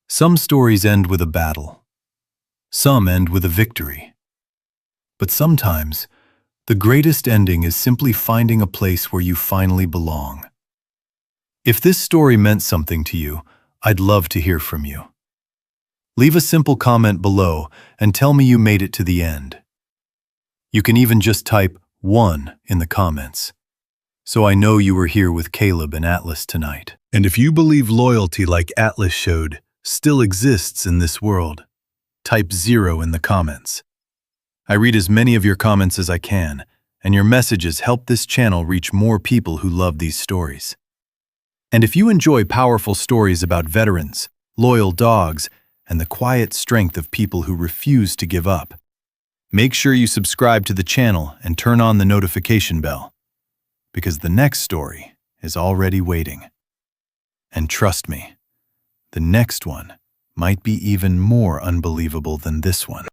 Some stories end with a battle. Some end with a victory. But sometimes, the greatest ending is simply finding a place where you finally belong. If this story meant something to you, I'd love to hear from you. Leave a simple comment below and tell me you made it to the end. You can even just type 1 in the comments, so I know you were here with Caleb and Atlas tonight. And if you believe loyalty like Atlas showed still exists in this world, type 0 in the comments. I read as many of your comments as I can, and your messages help this channel reach more people who love these stories. And if you enjoy powerful stories about veterans, loyal dogs, and the quiet strength of people who refuse to give up, make sure you subscribe to the channel and turn on the notification bell, because the next story is already waiting. And trust me, the next one might be even more unbelievable than this one.